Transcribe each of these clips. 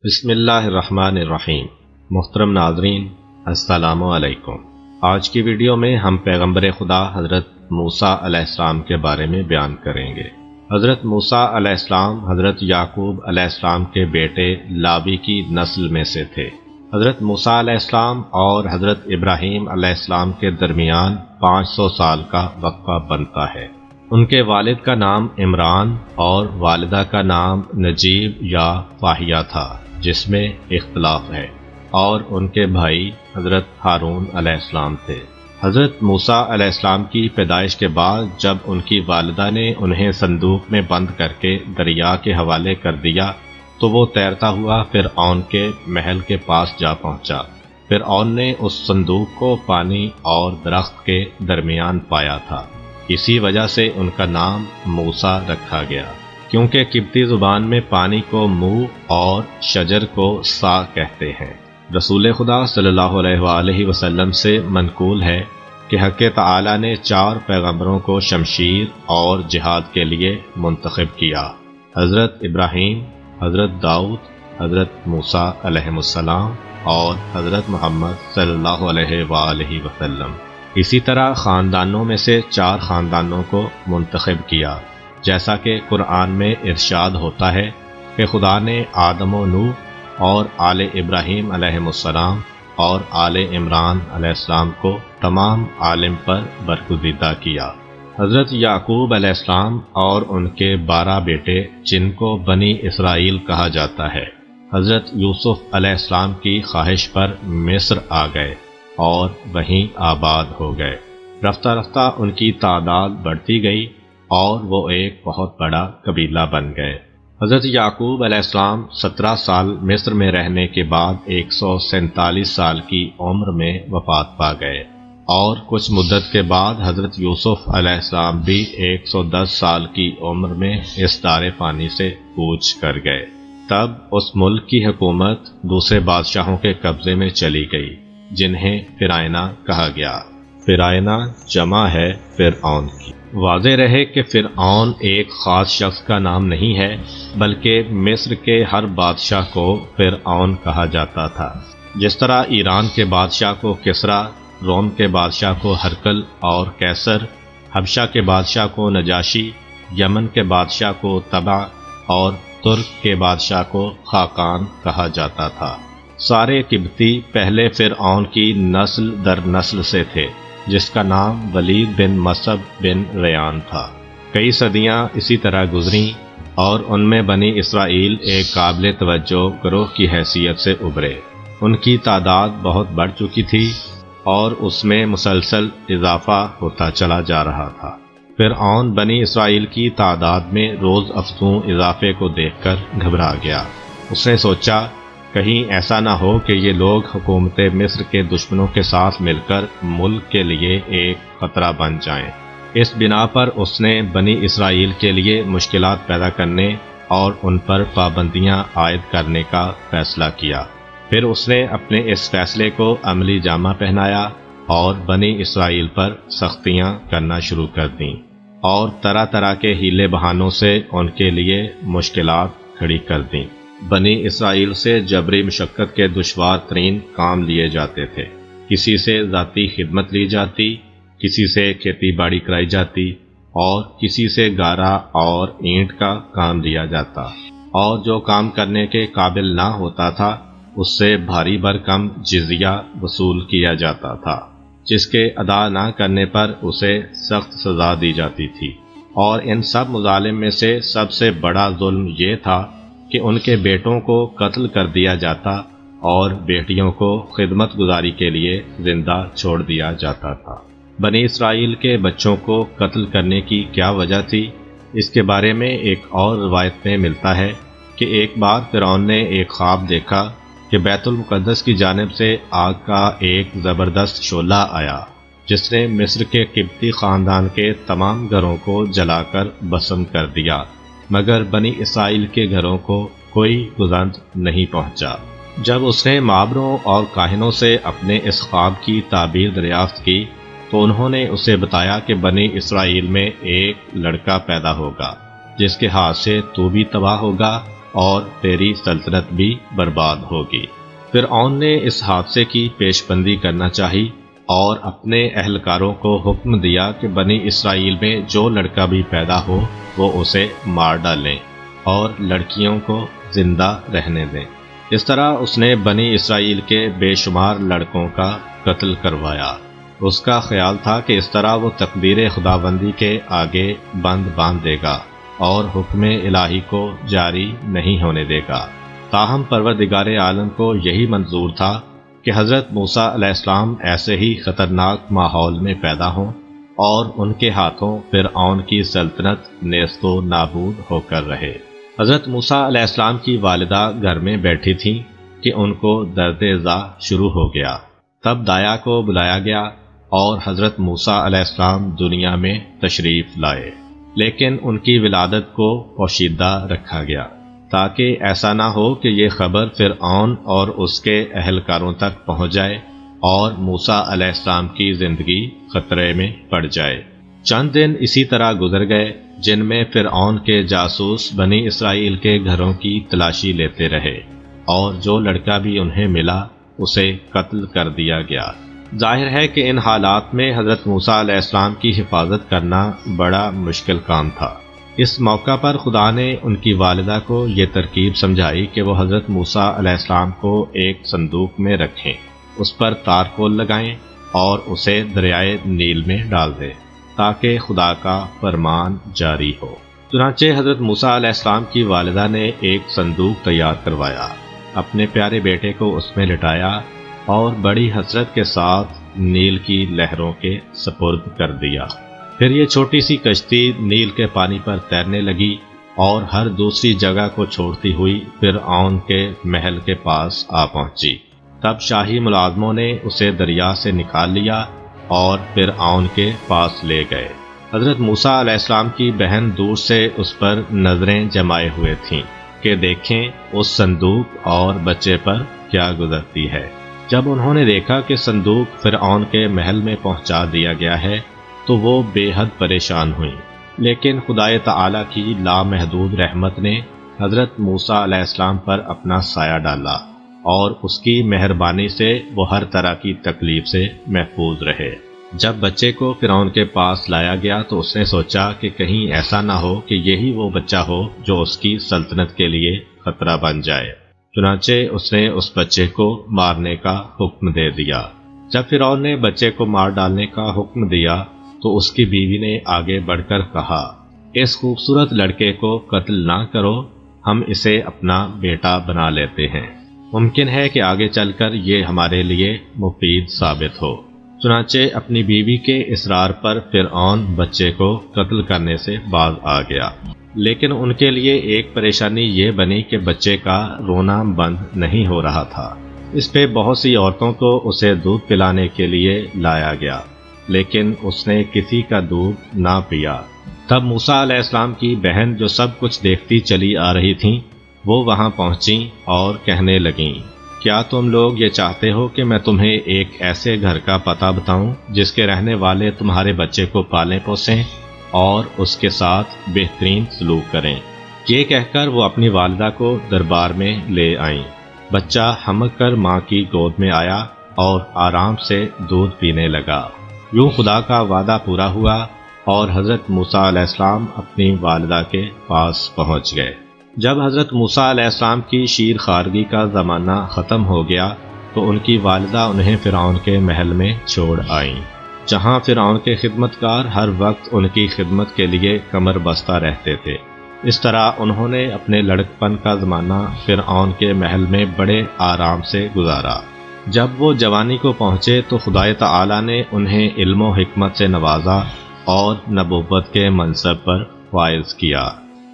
بسم اللہ الرحمن الرحیم۔ محترم ناظرین، السلام علیکم۔ آج کی ویڈیو میں ہم پیغمبر خدا حضرت موسیٰ علیہ السلام کے بارے میں بیان کریں گے۔ حضرت موسیٰ علیہ السلام حضرت یعقوب علیہ السلام کے بیٹے لاوی کی نسل میں سے تھے۔ حضرت موسیٰ علیہ السلام اور حضرت ابراہیم علیہ السلام کے درمیان 500 سال کا وقفہ بنتا ہے۔ ان کے والد کا نام عمران اور والدہ کا نام نجیب یا فاہیہ تھا، جس میں اختلاف ہے، اور ان کے بھائی حضرت ہارون علیہ السلام تھے۔ حضرت موسیٰ علیہ السلام کی پیدائش کے بعد جب ان کی والدہ نے انہیں صندوق میں بند کر کے دریا کے حوالے کر دیا تو وہ تیرتا ہوا فرعون کے محل کے پاس جا پہنچا۔ فرعون نے اس صندوق کو پانی اور درخت کے درمیان پایا تھا، اسی وجہ سے ان کا نام موسیٰ رکھا گیا، کیونکہ قبطی زبان میں پانی کو مو اور شجر کو سا کہتے ہیں۔ رسول خدا صلی اللہ علیہ وآلہ وسلم سے منقول ہے کہ حق تعالی نے 4 پیغمبروں کو شمشیر اور جہاد کے لیے منتخب کیا: حضرت ابراہیم، حضرت داؤد، حضرت موسیٰ علیہ السلام اور حضرت محمد صلی اللہ علیہ وآلہ وسلم۔ اسی طرح خاندانوں میں سے 4 خاندانوں کو منتخب کیا، جیسا کہ قرآن میں ارشاد ہوتا ہے کہ خدا نے آدم و نوح اور آل ابراہیم علیہ السلام اور آل عمران علیہ السلام کو تمام عالم پر برگزیدہ کیا۔ حضرت یعقوب علیہ السلام اور ان کے 12 بیٹے، جن کو بنی اسرائیل کہا جاتا ہے، حضرت یوسف علیہ السلام کی خواہش پر مصر آ گئے اور وہیں آباد ہو گئے۔ رفتہ رفتہ ان کی تعداد بڑھتی گئی اور وہ ایک بہت بڑا قبیلہ بن گئے۔ حضرت یعقوب علیہ السلام 17 سال مصر میں رہنے کے بعد 147 سال کی عمر میں وفات پا گئے، اور کچھ مدت کے بعد حضرت یوسف علیہ السلام بھی 110 سال کی عمر میں اس دار فانی سے کوچ کر گئے۔ تب اس ملک کی حکومت دوسرے بادشاہوں کے قبضے میں چلی گئی، جنہیں فرعونہ کہا گیا۔ فرعونہ جمع ہے فرعون کی۔ واضح رہے کہ فرعون ایک خاص شخص کا نام نہیں ہے، بلکہ مصر کے ہر بادشاہ کو فرعون کہا جاتا تھا۔ جس طرح ایران کے بادشاہ کو کسریٰ، روم کے بادشاہ کو ہرقل اور قیصر، حبشہ کے بادشاہ کو نجاشی، یمن کے بادشاہ کو طبع اور ترک کے بادشاہ کو خاقان کہا جاتا تھا۔ سارے قبطی پہلے فرعون کی نسل در نسل سے تھے، جس کا نام ولید بن مصعب بن ریان تھا۔ کئی صدیاں اسی طرح گزریں اور ان میں بنی اسرائیل ایک قابل توجہ گروہ کی حیثیت سے ابھرے۔ ان کی تعداد بہت بڑھ چکی تھی اور اس میں مسلسل اضافہ ہوتا چلا جا رہا تھا۔ فرعون بنی اسرائیل کی تعداد میں روز افزوں اضافے کو دیکھ کر گھبرا گیا۔ اس نے سوچا کہیں ایسا نہ ہو کہ یہ لوگ حکومت مصر کے دشمنوں کے ساتھ مل کر ملک کے لیے ایک خطرہ بن جائیں۔ اس بنا پر اس نے بنی اسرائیل کے لیے مشکلات پیدا کرنے اور ان پر پابندیاں عائد کرنے کا فیصلہ کیا۔ پھر اس نے اپنے اس فیصلے کو عملی جامہ پہنایا اور بنی اسرائیل پر سختیاں کرنا شروع کر دیں، اور طرح طرح کے ہیلے بہانوں سے ان کے لیے مشکلات کھڑی کر دیں۔ بنی اسرائیل سے جبری مشقت کے دشوار ترین کام لیے جاتے تھے۔ کسی سے ذاتی خدمت لی جاتی، کسی سے کھیتی باڑی کرائی جاتی، اور کسی سے گارا اور اینٹ کا کام لیا جاتا، اور جو کام کرنے کے قابل نہ ہوتا تھا اس سے بھاری بھرکم جزیہ وصول کیا جاتا تھا، جس کے ادا نہ کرنے پر اسے سخت سزا دی جاتی تھی۔ اور ان سب مظالم میں سے سب سے بڑا ظلم یہ تھا کہ ان کے بیٹوں کو قتل کر دیا جاتا اور بیٹیوں کو خدمت گزاری کے لیے زندہ چھوڑ دیا جاتا تھا۔ بنی اسرائیل کے بچوں کو قتل کرنے کی کیا وجہ تھی؟ اس کے بارے میں ایک اور روایت میں ملتا ہے کہ ایک بار فرعون نے ایک خواب دیکھا کہ بیت المقدس کی جانب سے آگ کا ایک زبردست شعلہ آیا، جس نے مصر کے قبطی خاندان کے تمام گھروں کو جلا کر بھسم کر دیا، مگر بنی اسرائیل کے گھروں کو کوئی گزند نہیں پہنچا۔ جب اس نے معابروں اور کاہنوں سے اپنے اس خواب کی تعبیر دریافت کی تو انہوں نے اسے بتایا کہ بنی اسرائیل میں ایک لڑکا پیدا ہوگا، جس کے ہاتھ سے تو بھی تباہ ہوگا اور تیری سلطنت بھی برباد ہوگی۔ فرعون نے اس حادثے کی پیش بندی کرنا چاہی اور اپنے اہلکاروں کو حکم دیا کہ بنی اسرائیل میں جو لڑکا بھی پیدا ہو وہ اسے مار ڈالیں اور لڑکیوں کو زندہ رہنے دیں۔ اس طرح اس نے بنی اسرائیل کے بے شمار لڑکوں کا قتل کروایا۔ اس کا خیال تھا کہ اس طرح وہ تقدیر خداوندی کے آگے بند باندھ دے گا اور حکم الہی کو جاری نہیں ہونے دے گا۔ تاہم پروردگار عالم کو یہی منظور تھا کہ حضرت موسیٰ علیہ السلام ایسے ہی خطرناک ماحول میں پیدا ہوں اور ان کے ہاتھوں فرعون کی سلطنت نیست و نابود ہو کر رہے۔ حضرت موسیٰ علیہ السلام کی والدہ گھر میں بیٹھی تھیں کہ ان کو درد ذا شروع ہو گیا۔ تب دایا کو بلایا گیا اور حضرت موسیٰ علیہ السلام دنیا میں تشریف لائے، لیکن ان کی ولادت کو پوشیدہ رکھا گیا تاکہ ایسا نہ ہو کہ یہ خبر فرعون اور اس کے اہلکاروں تک پہنچ جائے اور موسیٰ علیہ السلام کی زندگی خطرے میں پڑ جائے۔ چند دن اسی طرح گزر گئے جن میں فرعون کے جاسوس بنی اسرائیل کے گھروں کی تلاشی لیتے رہے اور جو لڑکا بھی انہیں ملا اسے قتل کر دیا گیا۔ ظاہر ہے کہ ان حالات میں حضرت موسیٰ علیہ السلام کی حفاظت کرنا بڑا مشکل کام تھا۔ اس موقع پر خدا نے ان کی والدہ کو یہ ترکیب سمجھائی کہ وہ حضرت موسیٰ علیہ السلام کو ایک صندوق میں رکھیں، اس پر تارکول لگائیں اور اسے دریائے نیل میں ڈال دیں تاکہ خدا کا فرمان جاری ہو۔ چنانچہ حضرت موسیٰ علیہ السلام کی والدہ نے ایک صندوق تیار کروایا، اپنے پیارے بیٹے کو اس میں لٹایا اور بڑی حسرت کے ساتھ نیل کی لہروں کے سپرد کر دیا۔ پھر یہ چھوٹی سی کشتی نیل کے پانی پر تیرنے لگی اور ہر دوسری جگہ کو چھوڑتی ہوئی فرعون کے محل کے پاس آ پہنچی۔ تب شاہی ملازموں نے اسے دریا سے نکال لیا اور فرعون کے پاس لے گئے۔ حضرت موسیٰ علیہ السلام کی بہن دور سے اس پر نظریں جمائے ہوئے تھیں کہ دیکھیں اس صندوق اور بچے پر کیا گزرتی ہے۔ جب انہوں نے دیکھا کہ صندوق فرعون کے محل میں پہنچا دیا گیا ہے تو وہ بے حد پریشان ہوئیں، لیکن خدائے تعالیٰ کی لامحدود رحمت نے حضرت موسیٰ علیہ السلام پر اپنا سایہ ڈالا اور اس کی مہربانی سے وہ ہر طرح کی تکلیف سے محفوظ رہے۔ جب بچے کو فرعون کے پاس لایا گیا تو اس نے سوچا کہ کہیں ایسا نہ ہو کہ یہی وہ بچہ ہو جو اس کی سلطنت کے لیے خطرہ بن جائے۔ چنانچہ اس نے اس بچے کو مارنے کا حکم دے دیا۔ جب فرعون نے بچے کو مار ڈالنے کا حکم دیا تو اس کی بیوی نے آگے بڑھ کر کہا، اس خوبصورت لڑکے کو قتل نہ کرو، ہم اسے اپنا بیٹا بنا لیتے ہیں، ممکن ہے کہ آگے چل کر یہ ہمارے لیے مفید ثابت ہو۔ چنانچہ اپنی بیوی کے اصرار پر فرعون بچے کو قتل کرنے سے باز آ گیا، لیکن ان کے لیے ایک پریشانی یہ بنی کہ بچے کا رونا بند نہیں ہو رہا تھا۔ اس پہ بہت سی عورتوں کو اسے دودھ پلانے کے لیے لایا گیا، لیکن اس نے کسی کا دودھ نہ پیا۔ تب موسیٰ علیہ السلام کی بہن جو سب کچھ دیکھتی چلی آ رہی تھیں وہ وہاں پہنچیں اور کہنے لگیں، کیا تم لوگ یہ چاہتے ہو کہ میں تمہیں ایک ایسے گھر کا پتہ بتاؤں جس کے رہنے والے تمہارے بچے کو پالیں پوسیں اور اس کے ساتھ بہترین سلوک کریں؟ یہ کہہ کر وہ اپنی والدہ کو دربار میں لے آئیں۔ بچہ ہمک کر ماں کی گود میں آیا اور آرام سے دودھ پینے لگا۔ یوں خدا کا وعدہ پورا ہوا اور حضرت موسیٰ علیہ السلام اپنی والدہ کے پاس پہنچ گئے۔ جب حضرت موسیٰ علیہ السلام کی شیر خارگی کا زمانہ ختم ہو گیا تو ان کی والدہ انہیں فرعون کے محل میں چھوڑ آئیں، جہاں فرعون کے خدمتگار ہر وقت ان کی خدمت کے لیے کمر بستہ رہتے تھے۔ اس طرح انہوں نے اپنے لڑکپن کا زمانہ فرعون کے محل میں بڑے آرام سے گزارا۔ جب وہ جوانی کو پہنچے تو خدائے تعالیٰ نے انہیں علم و حکمت سے نوازا اور نبوت کے منصب پر فائز کیا۔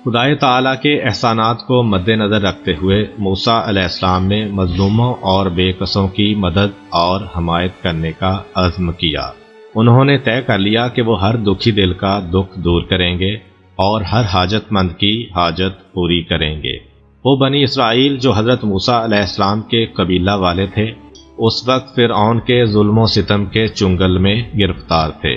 خدائے تعالیٰ کے احسانات کو مد نظر رکھتے ہوئے موسیٰ علیہ السلام نے مظلوموں اور بے کسوں کی مدد اور حمایت کرنے کا عزم کیا۔ انہوں نے طے کر لیا کہ وہ ہر دکھی دل کا دکھ دور کریں گے اور ہر حاجت مند کی حاجت پوری کریں گے۔ وہ بنی اسرائیل جو حضرت موسیٰ علیہ السلام کے قبیلہ والے تھے اس وقت فرعون کے ظلم و ستم کے چنگل میں گرفتار تھے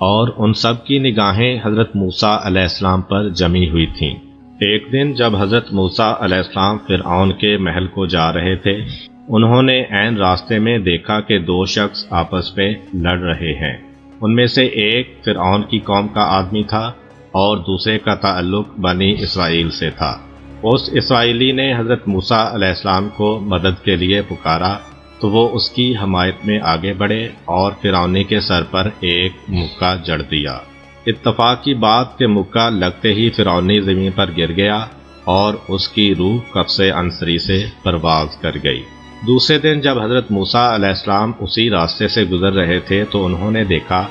اور ان سب کی نگاہیں حضرت موسیٰ علیہ السلام پر جمی ہوئی تھیں۔ ایک دن جب حضرت موسیٰ علیہ السلام فرعون کے محل کو جا رہے تھے، انہوں نے عین راستے میں دیکھا کہ دو شخص آپس میں لڑ رہے ہیں۔ ان میں سے ایک فرعون کی قوم کا آدمی تھا اور دوسرے کا تعلق بنی اسرائیل سے تھا۔ اس اسرائیلی نے حضرت موسیٰ علیہ السلام کو مدد کے لیے پکارا تو وہ اس کی حمایت میں آگے بڑھے اور فرعونی کے سر پر ایک مکہ جڑ دیا۔ اتفاق کی بات کہ مکہ لگتے ہی فرعونی زمین پر گر گیا اور اس کی روح قبض عنصری سے پرواز کر گئی۔ دوسرے دن جب حضرت موسیٰ علیہ السلام اسی راستے سے گزر رہے تھے تو انہوں نے دیکھا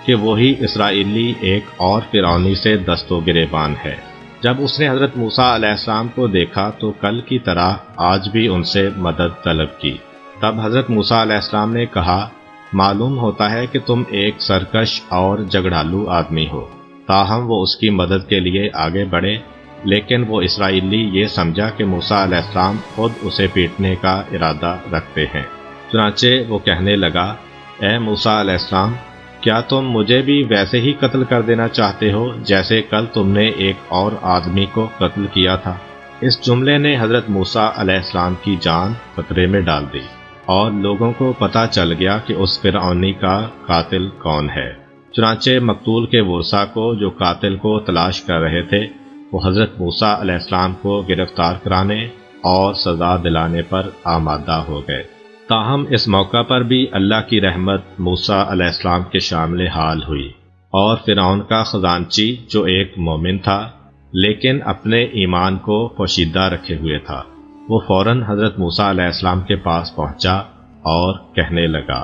کہ وہی اسرائیلی ایک اور فرعونی سے دست و گریبان ہے۔ جب اس نے حضرت موسیٰ علیہ السلام کو دیکھا تو کل کی طرح آج بھی ان سے مدد طلب کی۔ تب حضرت موسیٰ علیہ السلام نے کہا، معلوم ہوتا ہے کہ تم ایک سرکش اور جھگڑالو آدمی ہو۔ تاہم وہ اس کی مدد کے لیے آگے بڑھے، لیکن وہ اسرائیلی یہ سمجھا کہ موسیٰ علیہ السلام خود اسے پیٹنے کا ارادہ رکھتے ہیں۔ چنانچہ وہ کہنے لگا، اے موسیٰ علیہ السلام، کیا تم مجھے بھی ویسے ہی قتل کر دینا چاہتے ہو جیسے کل تم نے ایک اور آدمی کو قتل کیا تھا؟ اس جملے نے حضرت موسیٰ علیہ السلام کی جان خطرے میں ڈال دی اور لوگوں کو پتہ چل گیا کہ اس فرعونی کا قاتل کون ہے۔ چنانچہ مقتول کے ورثاء کو جو قاتل کو تلاش کر رہے تھے وہ حضرت موسیٰ علیہ السلام کو گرفتار کرانے اور سزا دلانے پر آمادہ ہو گئے۔ تاہم اس موقع پر بھی اللہ کی رحمت موسیٰ علیہ السلام کے شامل حال ہوئی اور فرعون کا خزانچی جو ایک مومن تھا لیکن اپنے ایمان کو پوشیدہ رکھے ہوئے تھا، وہ فوراً حضرت موسیٰ علیہ السلام کے پاس پہنچا اور کہنے لگا،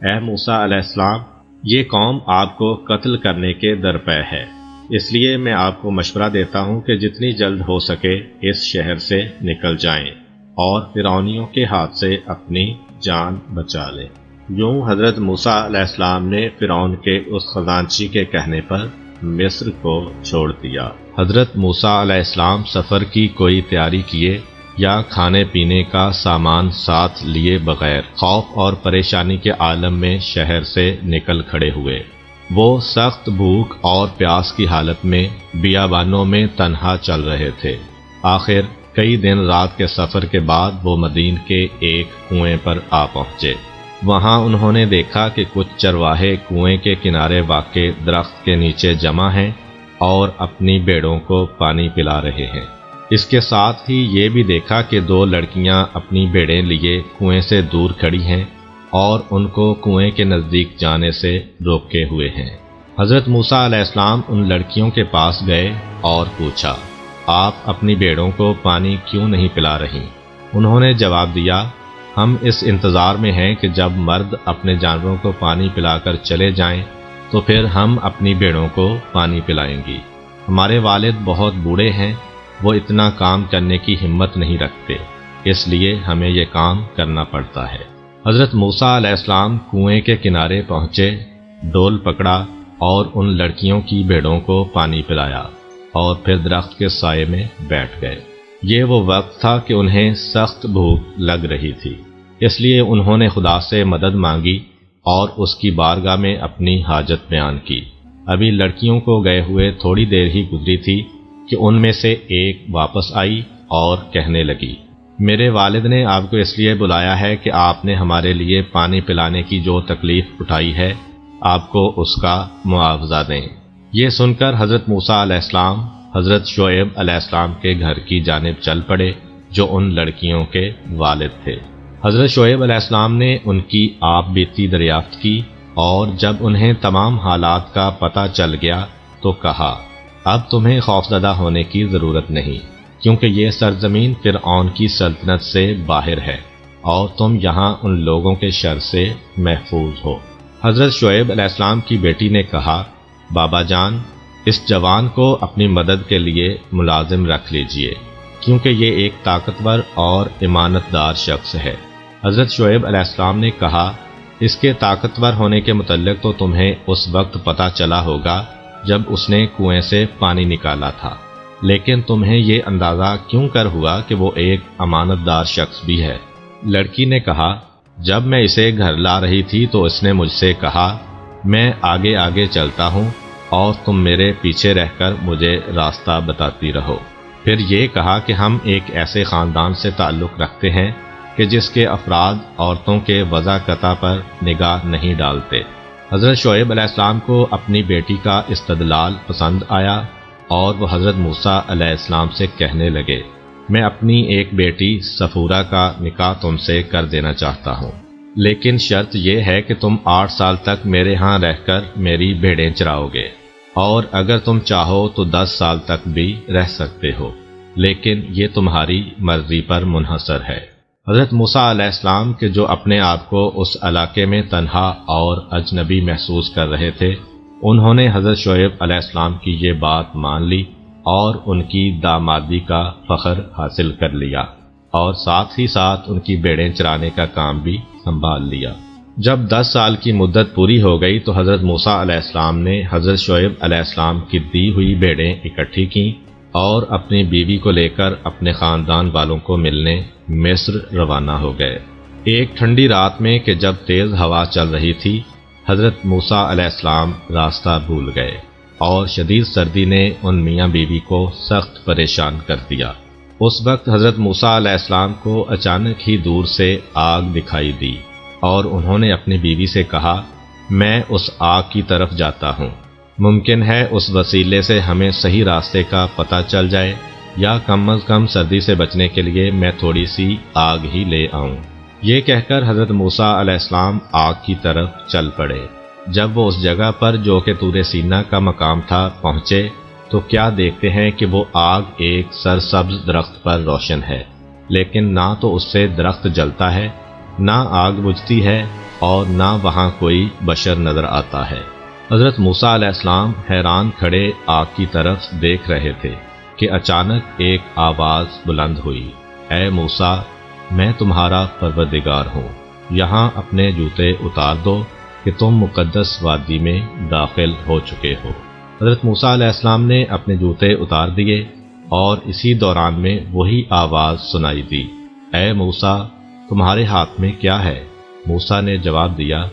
اے موسیٰ علیہ السلام، یہ قوم آپ کو قتل کرنے کے درپے ہے، اس لیے میں آپ کو مشورہ دیتا ہوں کہ جتنی جلد ہو سکے اس شہر سے نکل جائیں اور فرعونیوں کے ہاتھ سے اپنی جان بچا لیں۔ یوں حضرت موسیٰ علیہ السلام نے فرعون کے اس خزانچی کے کہنے پر مصر کو چھوڑ دیا۔ حضرت موسیٰ علیہ السلام سفر کی کوئی تیاری کیے یا کھانے پینے کا سامان ساتھ لیے بغیر خوف اور پریشانی کے عالم میں شہر سے نکل کھڑے ہوئے۔ وہ سخت بھوک اور پیاس کی حالت میں بیابانوں میں تنہا چل رہے تھے۔ آخر کئی دن رات کے سفر کے بعد وہ مدین کے ایک کنویں پر آ پہنچے۔ وہاں انہوں نے دیکھا کہ کچھ چرواہے کنویں کے کنارے واقع درخت کے نیچے جمع ہیں اور اپنی بھیڑوں کو پانی پلا رہے ہیں۔ اس کے ساتھ ہی یہ بھی دیکھا کہ دو لڑکیاں اپنی بھیڑیں لیے کنویں سے دور کھڑی ہیں اور ان کو کنویں کے نزدیک جانے سے روکے ہوئے ہیں۔ حضرت موسیٰ علیہ السلام ان لڑکیوں کے پاس گئے اور پوچھا، آپ اپنی بھیڑوں کو پانی کیوں نہیں پلا رہی؟ انہوں نے جواب دیا، ہم اس انتظار میں ہیں کہ جب مرد اپنے جانوروں کو پانی پلا کر چلے جائیں تو پھر ہم اپنی بھیڑوں کو پانی پلائیں گی۔ ہمارے والد بہت بوڑھے ہیں، وہ اتنا کام کرنے کی ہمت نہیں رکھتے، اس لیے ہمیں یہ کام کرنا پڑتا ہے۔ حضرت موسیٰ علیہ السلام کنویں کے کنارے پہنچے، ڈول پکڑا اور ان لڑکیوں کی بھیڑوں کو پانی پلایا اور پھر درخت کے سائے میں بیٹھ گئے۔ یہ وہ وقت تھا کہ انہیں سخت بھوک لگ رہی تھی، اس لیے انہوں نے خدا سے مدد مانگی اور اس کی بارگاہ میں اپنی حاجت بیان کی۔ ابھی لڑکیوں کو گئے ہوئے تھوڑی دیر ہی گزری تھی کہ ان میں سے ایک واپس آئی اور کہنے لگی، میرے والد نے آپ کو اس لیے بلایا ہے کہ آپ نے ہمارے لیے پانی پلانے کی جو تکلیف اٹھائی ہے آپ کو اس کا معاوضہ دیں۔ یہ سن کر حضرت موسیٰ علیہ السلام حضرت شعیب علیہ السلام کے گھر کی جانب چل پڑے جو ان لڑکیوں کے والد تھے۔ حضرت شعیب علیہ السلام نے ان کی آپ بیتی دریافت کی اور جب انہیں تمام حالات کا پتہ چل گیا تو کہا، اب تمہیں خوفزدہ ہونے کی ضرورت نہیں، کیونکہ یہ سرزمین فرعون کی سلطنت سے باہر ہے اور تم یہاں ان لوگوں کے شر سے محفوظ ہو۔ حضرت شعیب علیہ السلام کی بیٹی نے کہا، بابا جان، اس جوان کو اپنی مدد کے لیے ملازم رکھ لیجئے، کیونکہ یہ ایک طاقتور اور امانت دار شخص ہے۔ حضرت شعیب علیہ السلام نے کہا، اس کے طاقتور ہونے کے متعلق تو تمہیں اس وقت پتہ چلا ہوگا جب اس نے کنویں سے پانی نکالا تھا، لیکن تمہیں یہ اندازہ کیوں کر ہوا کہ وہ ایک امانت دار شخص بھی ہے؟ لڑکی نے کہا، جب میں اسے گھر لا رہی تھی تو اس نے مجھ سے کہا، میں آگے آگے چلتا ہوں اور تم میرے پیچھے رہ کر مجھے راستہ بتاتی رہو۔ پھر یہ کہا کہ ہم ایک ایسے خاندان سے تعلق رکھتے ہیں کہ جس کے افراد عورتوں کے وضاقتہ پر نگاہ نہیں ڈالتے۔ حضرت شعیب علیہ السلام کو اپنی بیٹی کا استدلال پسند آیا اور وہ حضرت موسیٰ علیہ السلام سے کہنے لگے، میں اپنی ایک بیٹی صفورہ کا نکاح تم سے کر دینا چاہتا ہوں، لیکن شرط یہ ہے کہ تم 8 سال تک میرے ہاں رہ کر میری بھیڑیں چراؤ گے، اور اگر تم چاہو تو 10 سال تک بھی رہ سکتے ہو، لیکن یہ تمہاری مرضی پر منحصر ہے۔ حضرت موسیٰ علیہ السلام کے جو اپنے آپ کو اس علاقے میں تنہا اور اجنبی محسوس کر رہے تھے، انہوں نے حضرت شعیب علیہ السلام کی یہ بات مان لی اور ان کی دامادی کا فخر حاصل کر لیا، اور ساتھ ہی ساتھ ان کی بھیڑیں چرانے کا کام بھی سنبھال لیا۔ جب 10 سال کی مدت پوری ہو گئی تو حضرت موسیٰ علیہ السلام نے حضرت شعیب علیہ السلام کی دی ہوئی بھیڑیں اکٹھی کیں اور اپنی بیوی کو لے کر اپنے خاندان والوں کو ملنے مصر روانہ ہو گئے۔ ایک ٹھنڈی رات میں کہ جب تیز ہوا چل رہی تھی، حضرت موسیٰ علیہ السلام راستہ بھول گئے اور شدید سردی نے ان میاں بیوی کو سخت پریشان کر دیا۔ اس وقت حضرت موسیٰ علیہ السلام کو اچانک ہی دور سے آگ دکھائی دی اور انہوں نے اپنی بیوی سے کہا، میں اس آگ کی طرف جاتا ہوں، ممکن ہے اس وسیلے سے ہمیں صحیح راستے کا پتہ چل جائے، یا کم از کم سردی سے بچنے کے لیے میں تھوڑی سی آگ ہی لے آؤں۔ یہ کہہ کر حضرت موسیٰ علیہ السلام آگ کی طرف چل پڑے۔ جب وہ اس جگہ پر جو کہ طور سینا کا مقام تھا پہنچے تو کیا دیکھتے ہیں کہ وہ آگ ایک سرسبز درخت پر روشن ہے، لیکن نہ تو اس سے درخت جلتا ہے، نہ آگ بجھتی ہے، اور نہ وہاں کوئی بشر نظر آتا ہے۔ حضرت موسیٰ علیہ السلام حیران کھڑے آگ کی طرف دیکھ رہے تھے کہ اچانک ایک آواز بلند ہوئی، اے موسیٰ، میں تمہارا پروردگار ہوں، یہاں اپنے جوتے اتار دو کہ تم مقدس وادی میں داخل ہو چکے ہو۔ حضرت موسیٰ علیہ السلام نے اپنے جوتے اتار دیے اور اسی دوران میں وہی آواز سنائی دی، اے موسیٰ، تمہارے ہاتھ میں کیا ہے؟ موسیٰ نے جواب دیا،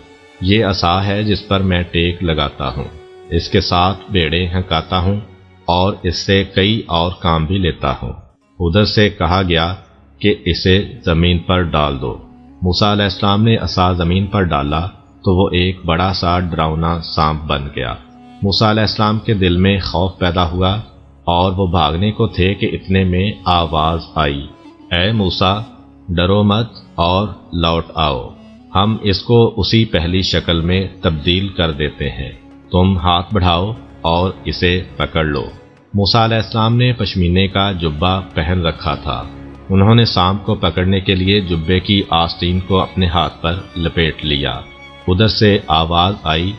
یہ عصا ہے جس پر میں ٹیک لگاتا ہوں، اس کے ساتھ بھیڑیں ہنکاتا ہوں اور اس سے کئی اور کام بھی لیتا ہوں۔ ادھر سے کہا گیا کہ اسے زمین پر ڈال دو۔ موسیٰ علیہ السلام نے عصا زمین پر ڈالا تو وہ ایک بڑا سا ڈراؤنا سانپ بن گیا۔ موسیٰ علیہ السلام کے دل میں خوف پیدا ہوا اور وہ بھاگنے کو تھے کہ اتنے میں آواز آئی، اے موسیٰ، ڈرو مت اور لوٹ آؤ، ہم اس کو اسی پہلی شکل میں تبدیل کر دیتے ہیں، تم ہاتھ بڑھاؤ اور اسے پکڑ لو۔ موسیٰ علیہ السلام نے پشمینے کا جبہ پہن رکھا تھا۔ انہوں نے سانپ کو پکڑنے کے لیے جبے کی آستین کو اپنے ہاتھ پر لپیٹ لیا۔ ادھر سے آواز آئی،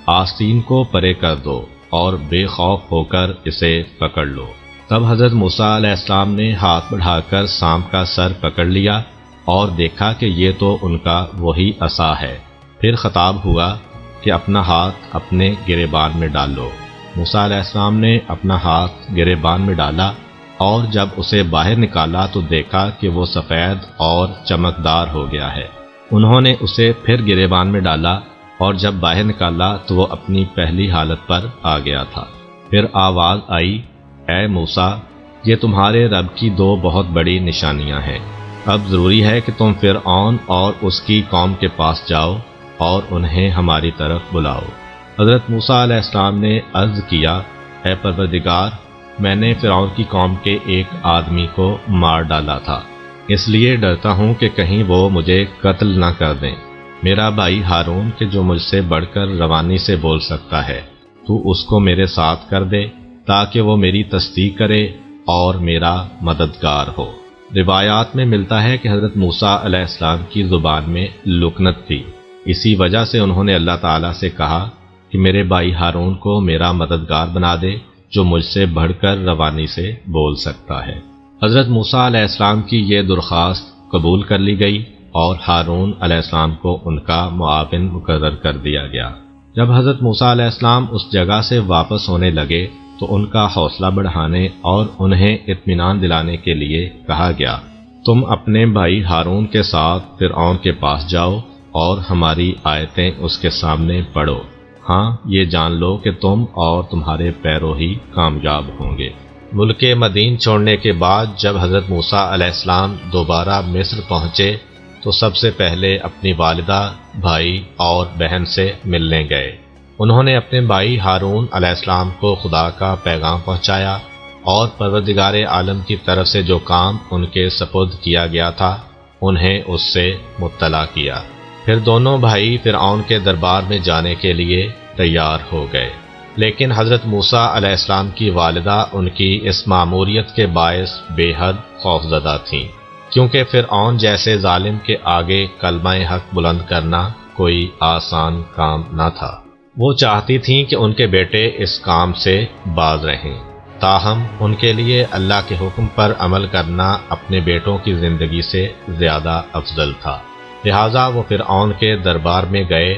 آستین کو پرے کر دو اور بے خوف ہو کر اسے پکڑ لو۔ تب حضرت موسیٰ علیہ السلام نے ہاتھ بڑھا کر سانپ کا سر پکڑ لیا اور دیکھا کہ یہ تو ان کا وہی عصا ہے۔ پھر خطاب ہوا کہ اپنا ہاتھ اپنے گریبان میں ڈالو۔ موسیٰ علیہ السلام نے اپنا ہاتھ گریبان میں ڈالا اور جب اسے باہر نکالا تو دیکھا کہ وہ سفید اور چمکدار ہو گیا ہے۔ انہوں نے اسے پھر گریبان میں ڈالا اور جب باہر نکالا تو وہ اپنی پہلی حالت پر آ گیا تھا۔ پھر آواز آئی، اے موسیٰ، یہ تمہارے رب کی 2 بہت بڑی نشانیاں ہیں، اب ضروری ہے کہ تم فرعون اور اس کی قوم کے پاس جاؤ اور انہیں ہماری طرف بلاؤ۔ حضرت موسیٰ علیہ السلام نے عرض کیا، اے پروردگار، میں نے فرعون کی قوم کے ایک آدمی کو مار ڈالا تھا، اس لیے ڈرتا ہوں کہ کہیں وہ مجھے قتل نہ کر دیں۔ میرا بھائی ہارون کہ جو مجھ سے بڑھ کر روانی سے بول سکتا ہے، تو اس کو میرے ساتھ کر دے تاکہ وہ میری تصدیق کرے اور میرا مددگار ہو۔ روایات میں ملتا ہے کہ حضرت موسیٰ علیہ السلام کی زبان میں لکنت تھی، اسی وجہ سے انہوں نے اللہ تعالیٰ سے کہا کہ میرے بھائی ہارون کو میرا مددگار بنا دے جو مجھ سے بڑھ کر روانی سے بول سکتا ہے۔ حضرت موسیٰ علیہ السلام کی یہ درخواست قبول کر لی گئی اور ہارون علیہ السلام کو ان کا معاون مقرر کر دیا گیا۔ جب حضرت موسیٰ علیہ السلام اس جگہ سے واپس ہونے لگے تو ان کا حوصلہ بڑھانے اور انہیں اطمینان دلانے کے لیے کہا گیا، تم اپنے بھائی ہارون کے ساتھ فرعون کے پاس جاؤ اور ہماری آیتیں اس کے سامنے پڑھو، ہاں یہ جان لو کہ تم اور تمہارے پیرو ہی کامیاب ہوں گے۔ ملک مدین چھوڑنے کے بعد جب حضرت موسیٰ علیہ السلام دوبارہ مصر پہنچے تو سب سے پہلے اپنی والدہ، بھائی اور بہن سے ملنے گئے۔ انہوں نے اپنے بھائی ہارون علیہ السلام کو خدا کا پیغام پہنچایا اور پروردگار عالم کی طرف سے جو کام ان کے سپرد کیا گیا تھا انہیں اس سے مطلع کیا۔ پھر دونوں بھائی فرعون کے دربار میں جانے کے لیے تیار ہو گئے، لیکن حضرت موسیٰ علیہ السلام کی والدہ ان کی اس ماموریت کے باعث بے حد خوفزدہ تھیں، کیونکہ فرعون جیسے ظالم کے آگے کلمہ حق بلند کرنا کوئی آسان کام نہ تھا۔ وہ چاہتی تھیں کہ ان کے بیٹے اس کام سے باز رہیں، تاہم ان کے لیے اللہ کے حکم پر عمل کرنا اپنے بیٹوں کی زندگی سے زیادہ افضل تھا۔ لہٰذا وہ فرعون کے دربار میں گئے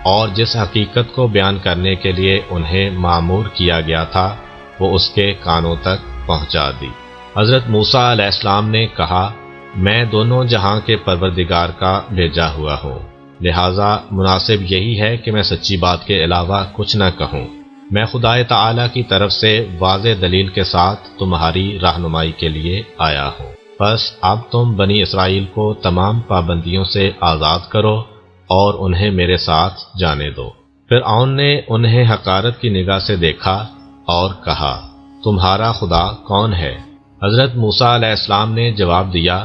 اور جس حقیقت کو بیان کرنے کے لیے انہیں مامور کیا گیا تھا وہ اس کے کانوں تک پہنچا دی۔ حضرت موسیٰ علیہ السلام نے کہا، میں دونوں جہاں کے پروردگار کا بھیجا ہوا ہوں، لہٰذا مناسب یہی ہے کہ میں سچی بات کے علاوہ کچھ نہ کہوں۔ میں خدا تعالی کی طرف سے واضح دلیل کے ساتھ تمہاری رہنمائی کے لیے آیا ہوں، بس اب تم بنی اسرائیل کو تمام پابندیوں سے آزاد کرو اور انہیں میرے ساتھ جانے دو۔ فرعون نے انہیں حقارت کی نگاہ سے دیکھا اور کہا، تمہارا خدا کون ہے؟ حضرت موسیٰ علیہ السلام نے جواب دیا،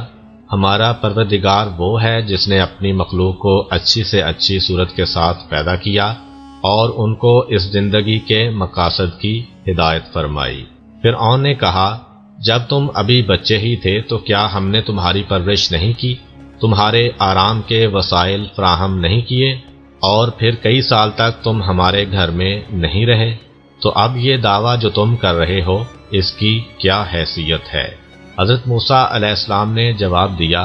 ہمارا پروردگار وہ ہے جس نے اپنی مخلوق کو اچھی سے اچھی صورت کے ساتھ پیدا کیا اور ان کو اس زندگی کے مقاصد کی ہدایت فرمائی۔ فرعون نے کہا، جب تم ابھی بچے ہی تھے تو کیا ہم نے تمہاری پرورش نہیں کی، تمہارے آرام کے وسائل فراہم نہیں کیے، اور پھر کئی سال تک تم ہمارے گھر میں نہیں رہے؟ تو اب یہ دعویٰ جو تم کر رہے ہو اس کی کیا حیثیت ہے؟ حضرت موسیٰ علیہ السلام نے جواب دیا،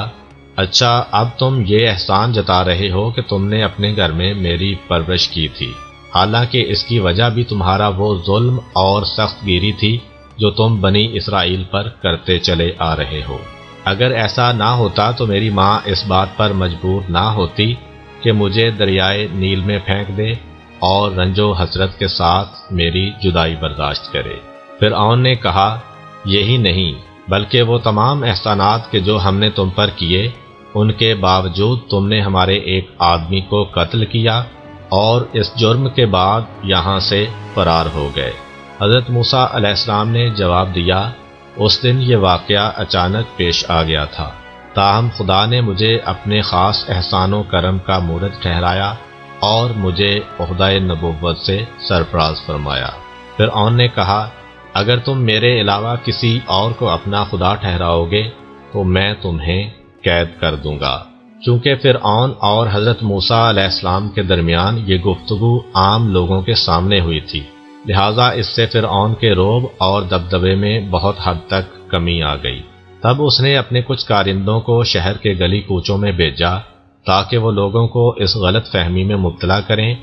اچھا اب تم یہ احسان جتا رہے ہو کہ تم نے اپنے گھر میں میری پرورش کی تھی، حالانکہ اس کی وجہ بھی تمہارا وہ ظلم اور سخت گیری تھی جو تم بنی اسرائیل پر کرتے چلے آ رہے ہو۔ اگر ایسا نہ ہوتا تو میری ماں اس بات پر مجبور نہ ہوتی کہ مجھے دریائے نیل میں پھینک دے اور رنج و حسرت کے ساتھ میری جدائی برداشت کرے۔ فرعون نے کہا، یہی نہیں بلکہ وہ تمام احسانات کے جو ہم نے تم پر کیے، ان کے باوجود تم نے ہمارے ایک آدمی کو قتل کیا اور اس جرم کے بعد یہاں سے فرار ہو گئے۔ حضرت موسیٰ علیہ السلام نے جواب دیا، اس دن یہ واقعہ اچانک پیش آ گیا تھا، تاہم خدا نے مجھے اپنے خاص احسان و کرم کا مورد ٹھہرایا اور مجھے عہدہ نبوت سے سرفراز فرمایا۔ فرعون نے کہا، اگر تم میرے علاوہ کسی اور کو اپنا خدا ٹھہراؤ گے تو میں تمہیں قید کر دوں گا۔ چونکہ فرعون اور حضرت موسیٰ علیہ السلام کے درمیان یہ گفتگو عام لوگوں کے سامنے ہوئی تھی، لہٰذا اس سے فرعون کے رعب اور دبدبے میں بہت حد تک کمی آ گئی۔ تب اس نے اپنے کچھ کارندوں کو شہر کے گلی کوچوں میں بھیجا تاکہ وہ لوگوں کو اس غلط فہمی میں مبتلا کریں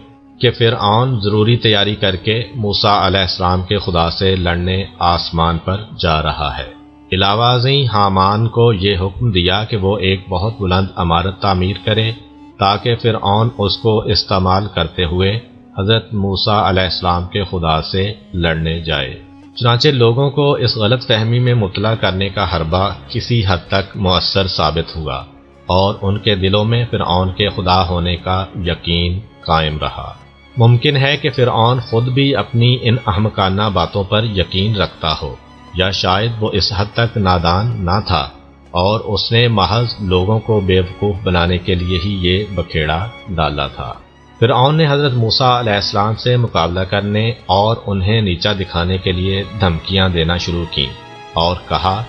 کہ فرعون ضروری تیاری کر کے موسیٰ علیہ السلام کے خدا سے لڑنے آسمان پر جا رہا ہے۔ علاوہ ازیں حامان کو یہ حکم دیا کہ وہ ایک بہت بلند عمارت تعمیر کرے تاکہ فرعون اس کو استعمال کرتے ہوئے حضرت موسیٰ علیہ السلام کے خدا سے لڑنے جائے۔ چنانچہ لوگوں کو اس غلط فہمی میں مبتلا کرنے کا حربہ کسی حد تک مؤثر ثابت ہوا اور ان کے دلوں میں فرعون کے خدا ہونے کا یقین قائم رہا۔ ممکن ہے کہ فرعون خود بھی اپنی ان احمقانہ باتوں پر یقین رکھتا ہو، یا شاید وہ اس حد تک نادان نہ تھا اور اس نے محض لوگوں کو بیوقوف بنانے کے لیے ہی یہ بکھیڑا ڈالا تھا۔ فرعون نے حضرت موسیٰ علیہ السلام سے مقابلہ کرنے اور انہیں نیچا دکھانے کے لیے دھمکیاں دینا شروع کیں اور کہا،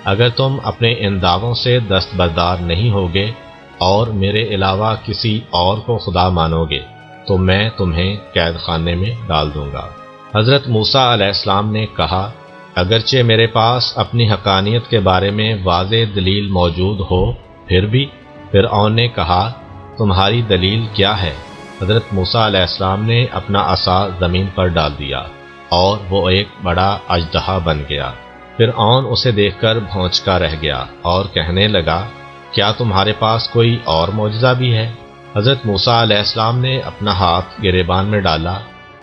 اگر تم اپنے ان دعووں سے دستبردار نہیں ہوگے اور میرے علاوہ کسی اور کو خدا مانو گے تو میں تمہیں قید خانے میں ڈال دوں گا۔ حضرت موسیٰ علیہ السلام نے کہا، اگرچہ میرے پاس اپنی حقانیت کے بارے میں واضح دلیل موجود ہو پھر بھی۔ فرعون نے کہا، تمہاری دلیل کیا ہے؟ حضرت موسیٰ علیہ السلام نے اپنا عصا زمین پر ڈال دیا اور وہ ایک بڑا اژدہا بن گیا۔ فرعون اسے دیکھ کر بھونچکا رہ گیا اور کہنے لگا، کیا تمہارے پاس کوئی اور معجزہ بھی ہے؟ حضرت موسیٰ علیہ السلام نے اپنا ہاتھ گریبان میں ڈالا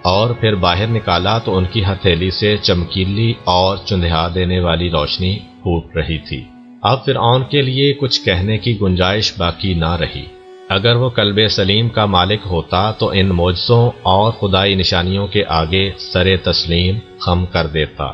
اور پھر باہر نکالا تو ان کی ہتھیلی سے چمکیلی اور چندھیا دینے والی روشنی پھوٹ رہی تھی۔ اب فرعون کے لیے کچھ کہنے کی گنجائش باقی نہ رہی۔ اگر وہ قلب سلیم کا مالک ہوتا تو ان معجزوں اور خدائی نشانیوں کے آگے سر تسلیم خم کر دیتا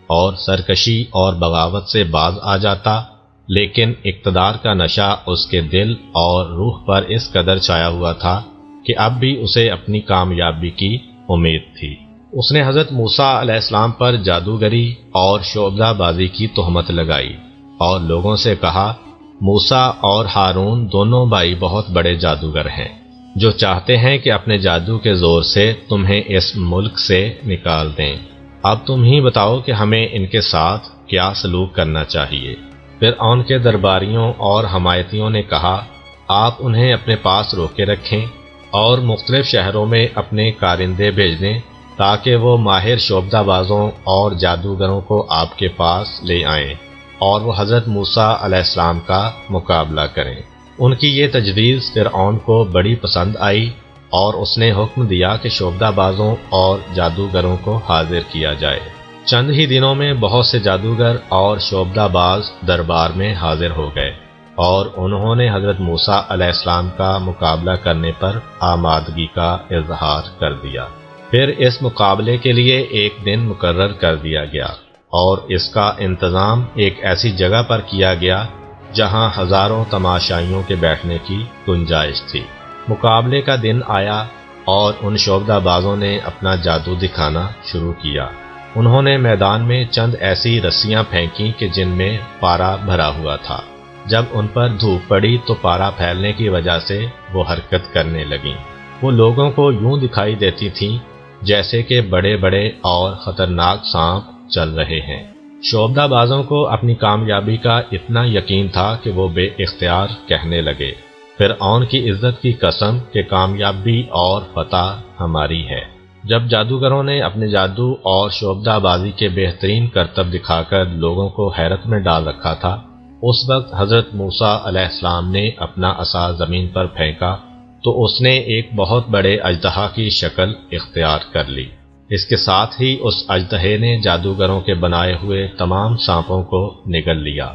اور سرکشی اور بغاوت سے باز آ جاتا، لیکن اقتدار کا نشہ اس کے دل اور روح پر اس قدر چھایا ہوا تھا کہ اب بھی اسے اپنی کامیابی کی امید تھی۔ اس نے حضرت موسیٰ علیہ السلام پر جادوگری اور شعبدہ بازی کی تہمت لگائی اور لوگوں سے کہا، موسیٰ اور ہارون دونوں بھائی بہت بڑے جادوگر ہیں، جو چاہتے ہیں کہ اپنے جادو کے زور سے تمہیں اس ملک سے نکال دیں۔ اب تم ہی بتاؤ کہ ہمیں ان کے ساتھ کیا سلوک کرنا چاہیے۔ پھر ان کے درباریوں اور حمایتیوں نے کہا، آپ انہیں اپنے پاس روکے رکھیں اور مختلف شہروں میں اپنے کارندے بھیج دیں تاکہ وہ ماہر شعبدہ بازوں اور جادوگروں کو آپ کے پاس لے آئیں اور وہ حضرت موسیٰ علیہ السلام کا مقابلہ کریں۔ ان کی یہ تجویز فرعون کو بڑی پسند آئی اور اس نے حکم دیا کہ شعبدہ بازوں اور جادوگروں کو حاضر کیا جائے۔ چند ہی دنوں میں بہت سے جادوگر اور شعبدہ باز دربار میں حاضر ہو گئے اور انہوں نے حضرت موسیٰ علیہ السلام کا مقابلہ کرنے پر آمادگی کا اظہار کر دیا۔ پھر اس مقابلے کے لیے ایک دن مقرر کر دیا گیا اور اس کا انتظام ایک ایسی جگہ پر کیا گیا جہاں ہزاروں تماشائیوں کے بیٹھنے کی گنجائش تھی۔ مقابلے کا دن آیا اور ان شعبدہ بازوں نے اپنا جادو دکھانا شروع کیا۔ انہوں نے میدان میں چند ایسی رسیاں پھینکی کہ جن میں پارا بھرا ہوا تھا۔ جب ان پر دھوپ پڑی تو پارا پھیلنے کی وجہ سے وہ حرکت کرنے لگیں۔ وہ لوگوں کو یوں دکھائی دیتی تھیں جیسے کہ بڑے بڑے اور خطرناک سانپ چل رہے ہیں۔ شعبدہ بازوں کو اپنی کامیابی کا اتنا یقین تھا کہ وہ بے اختیار کہنے لگے، فرعون کی عزت کی قسم کہ کامیابی اور فتح ہماری ہے۔ جب جادوگروں نے اپنے جادو اور شعبدہ بازی کے بہترین کرتب دکھا کر لوگوں کو حیرت میں ڈال رکھا تھا، اس وقت حضرت موسیٰ علیہ السلام نے اپنا عصا زمین پر پھینکا تو اس نے ایک بہت بڑے اژدہا کی شکل اختیار کر لی۔ اس کے ساتھ ہی اس اژدہے نے جادوگروں کے بنائے ہوئے تمام سانپوں کو نگل لیا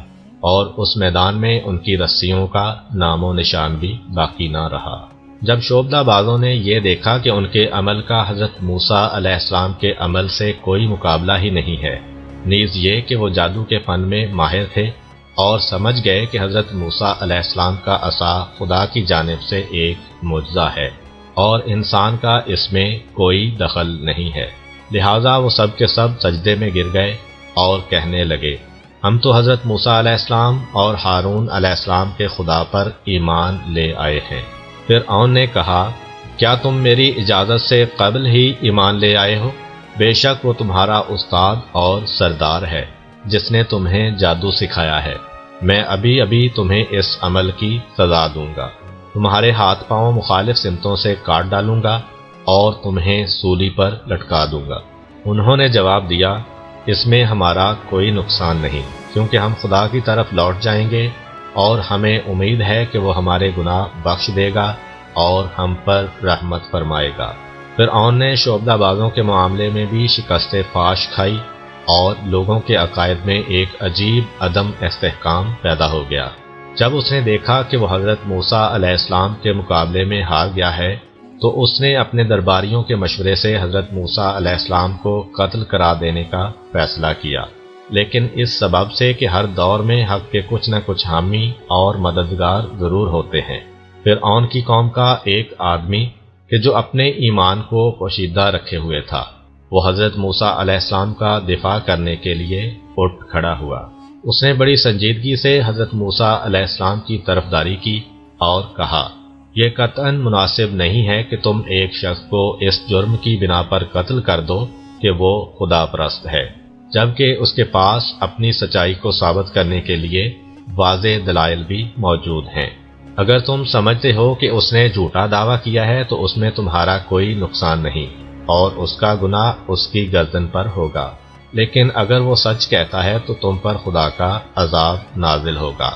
اور اس میدان میں ان کی رسیوں کا نام و نشان بھی باقی نہ رہا۔ جب شعبدہ بازوں نے یہ دیکھا کہ ان کے عمل کا حضرت موسیٰ علیہ السلام کے عمل سے کوئی مقابلہ ہی نہیں ہے، نیز یہ کہ وہ جادو کے فن میں ماہر تھے اور سمجھ گئے کہ حضرت موسیٰ علیہ السلام کا عصا خدا کی جانب سے ایک معجزہ ہے اور انسان کا اس میں کوئی دخل نہیں ہے، لہٰذا وہ سب کے سب سجدے میں گر گئے اور کہنے لگے، ہم تو حضرت موسیٰ علیہ السلام اور ہارون علیہ السلام کے خدا پر ایمان لے آئے ہیں۔ فرعون نے کہا، کیا تم میری اجازت سے قبل ہی ایمان لے آئے ہو؟ بے شک وہ تمہارا استاد اور سردار ہے جس نے تمہیں جادو سکھایا ہے۔ میں ابھی ابھی تمہیں اس عمل کی سزا دوں گا، تمہارے ہاتھ پاؤں مخالف سمتوں سے کاٹ ڈالوں گا اور تمہیں سولی پر لٹکا دوں گا۔ انہوں نے جواب دیا، اس میں ہمارا کوئی نقصان نہیں، کیونکہ ہم خدا کی طرف لوٹ جائیں گے اور ہمیں امید ہے کہ وہ ہمارے گناہ بخش دے گا اور ہم پر رحمت فرمائے گا۔ فرعون نے شعبدہ بازوں کے معاملے میں بھی شکست فاش کھائی اور لوگوں کے عقائد میں ایک عجیب عدم استحکام پیدا ہو گیا۔ جب اس نے دیکھا کہ وہ حضرت موسیٰ علیہ السلام کے مقابلے میں ہار گیا ہے تو اس نے اپنے درباریوں کے مشورے سے حضرت موسیٰ علیہ السلام کو قتل کرا دینے کا فیصلہ کیا، لیکن اس سبب سے کہ ہر دور میں حق کے کچھ نہ کچھ حامی اور مددگار ضرور ہوتے ہیں۔ فرعون کی قوم کا ایک آدمی کہ جو اپنے ایمان کو پوشیدہ رکھے ہوئے تھا، وہ حضرت موسیٰ علیہ السلام کا دفاع کرنے کے لیے اٹھ کھڑا ہوا۔ اس نے بڑی سنجیدگی سے حضرت موسیٰ علیہ السلام کی طرفداری کی اور کہا، یہ قطعاً مناسب نہیں ہے کہ تم ایک شخص کو اس جرم کی بنا پر قتل کر دو کہ وہ خدا پرست ہے، جبکہ اس کے پاس اپنی سچائی کو ثابت کرنے کے لیے واضح دلائل بھی موجود ہیں۔ اگر تم سمجھتے ہو کہ اس نے جھوٹا دعویٰ کیا ہے تو اس میں تمہارا کوئی نقصان نہیں اور اس کا گناہ اس کی گردن پر ہوگا، لیکن اگر وہ سچ کہتا ہے تو تم پر خدا کا عذاب نازل ہوگا،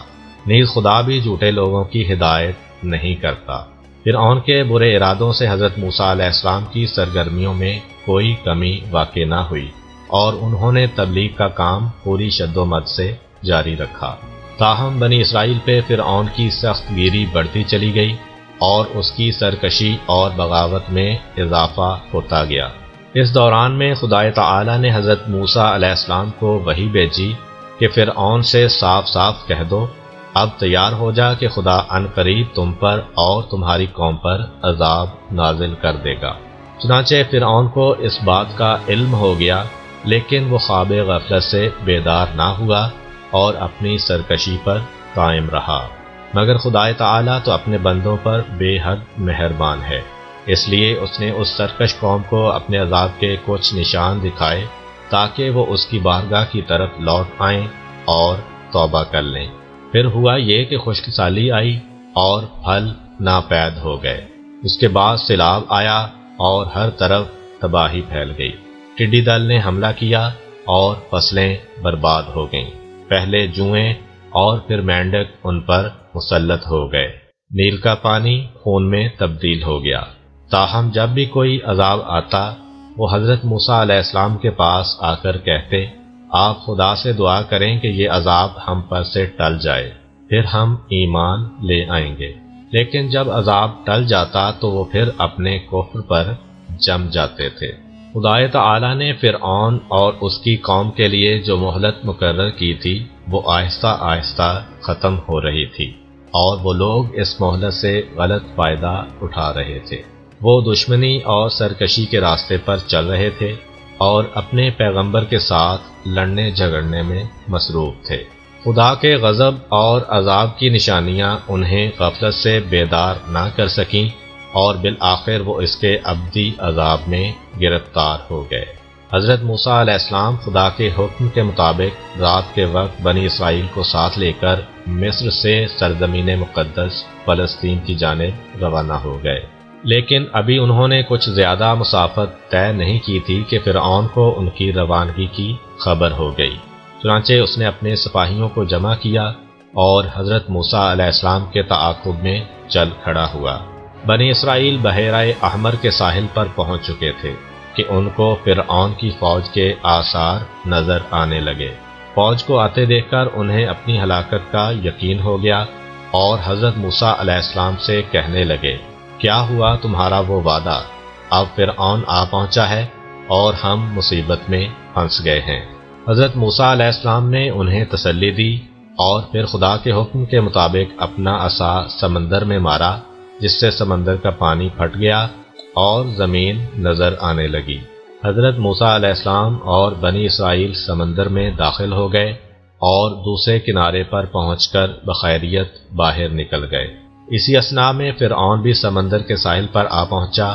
نیز خدا بھی جھوٹے لوگوں کی ہدایت نہیں کرتا۔ فرعون کے برے ارادوں سے حضرت موسیٰ علیہ السلام کی سرگرمیوں میں کوئی کمی واقع نہ ہوئی اور انہوں نے تبلیغ کا کام پوری شد و مد سے جاری رکھا۔ تاہم بنی اسرائیل پہ فرعون کی سخت گیری بڑھتی چلی گئی اور اس کی سرکشی اور بغاوت میں اضافہ ہوتا گیا۔ اس دوران میں خدا تعالی نے حضرت موسیٰ علیہ السلام کو وحی بھیجی کہ فرعون سے صاف صاف کہہ دو اب تیار ہو جا کہ خدا عنقریب تم پر اور تمہاری قوم پر عذاب نازل کر دے گا۔ چنانچہ فرعون کو اس بات کا علم ہو گیا، لیکن وہ خواب غفلت سے بیدار نہ ہوا اور اپنی سرکشی پر قائم رہا۔ مگر خدا تعالی تو اپنے بندوں پر بے حد مہربان ہے، اس لیے اس نے اس سرکش قوم کو اپنے عذاب کے کچھ نشان دکھائے تاکہ وہ اس کی بارگاہ کی طرف لوٹ آئیں اور توبہ کر لیں۔ پھر ہوا یہ کہ خشک سالی آئی اور پھل ناپید ہو گئے۔ اس کے بعد سیلاب آیا اور ہر طرف تباہی پھیل گئی۔ ٹڈی دل نے حملہ کیا اور فصلیں برباد ہو گئیں۔ پہلے جوئیں اور پھر مینڈک ان پر مسلط ہو گئے۔ نیل کا پانی خون میں تبدیل ہو گیا۔ تاہم جب بھی کوئی عذاب آتا وہ حضرت موسیٰ علیہ السلام کے پاس آ کر کہتے آپ خدا سے دعا کریں کہ یہ عذاب ہم پر سے ٹل جائے، پھر ہم ایمان لے آئیں گے۔ لیکن جب عذاب ٹل جاتا تو وہ پھر اپنے کفر پر جم جاتے تھے۔ خدا تعالی نے فرعون اور اس کی قوم کے لیے جو مہلت مقرر کی تھی وہ آہستہ آہستہ ختم ہو رہی تھی اور وہ لوگ اس مہلت سے غلط فائدہ اٹھا رہے تھے۔ وہ دشمنی اور سرکشی کے راستے پر چل رہے تھے اور اپنے پیغمبر کے ساتھ لڑنے جھگڑنے میں مصروف تھے۔ خدا کے غضب اور عذاب کی نشانیاں انہیں غفلت سے بیدار نہ کر سکیں اور بالآخر وہ اس کے ابدی عذاب میں گرفتار ہو گئے۔ حضرت موسیٰ علیہ السلام خدا کے حکم کے مطابق رات کے وقت بنی اسرائیل کو ساتھ لے کر مصر سے سرزمین مقدس فلسطین کی جانب روانہ ہو گئے، لیکن ابھی انہوں نے کچھ زیادہ مسافت طے نہیں کی تھی کہ فرعون کو ان کی روانگی کی خبر ہو گئی۔ چنانچہ اس نے اپنے سپاہیوں کو جمع کیا اور حضرت موسیٰ علیہ السلام کے تعاقب میں چل کھڑا ہوا۔ بنی اسرائیل بحیرہ احمر کے ساحل پر پہنچ چکے تھے کہ ان کو فرعون کی فوج کے آثار نظر آنے لگے۔ فوج کو آتے دیکھ کر انہیں اپنی ہلاکت کا یقین ہو گیا اور حضرت موسیٰ علیہ السلام سے کہنے لگے کیا ہوا تمہارا وہ وعدہ؟ اب فرعون آ پہنچا ہے اور ہم مصیبت میں پھنس گئے ہیں۔ حضرت موسیٰ علیہ السلام نے انہیں تسلی دی اور پھر خدا کے حکم کے مطابق اپنا عصا سمندر میں مارا، جس سے سمندر کا پانی پھٹ گیا اور زمین نظر آنے لگی۔ حضرت موسیٰ علیہ السلام اور بنی اسرائیل سمندر میں داخل ہو گئے اور دوسرے کنارے پر پہنچ کر بخیریت باہر نکل گئے۔ اسی اثناء میں فرعون بھی سمندر کے ساحل پر آ پہنچا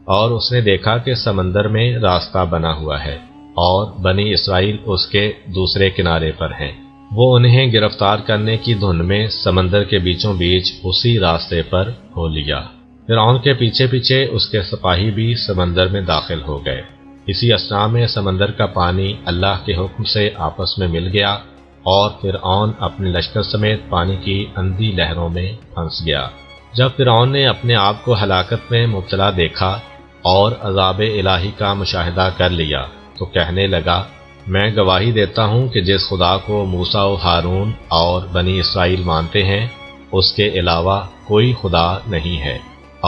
اور اس نے دیکھا کہ سمندر میں راستہ بنا ہوا ہے اور بنی اسرائیل اس کے دوسرے کنارے پر ہیں۔ وہ انہیں گرفتار کرنے کی دھن میں سمندر کے بیچوں بیچ اسی راستے پر ہو لیا۔ فرعون کے پیچھے پیچھے اس کے سپاہی بھی سمندر میں داخل ہو گئے۔ اسی اثناء میں سمندر کا پانی اللہ کے حکم سے آپس میں مل گیا اور فرعون اپنے لشکر سمیت پانی کی اندھی لہروں میں پھنس گیا۔ جب فرعون نے اپنے آپ کو ہلاکت میں مبتلا دیکھا اور عذاب الہی کا مشاہدہ کر لیا تو کہنے لگا میں گواہی دیتا ہوں کہ جس خدا کو موسیٰ و ہارون اور بنی اسرائیل مانتے ہیں اس کے علاوہ کوئی خدا نہیں ہے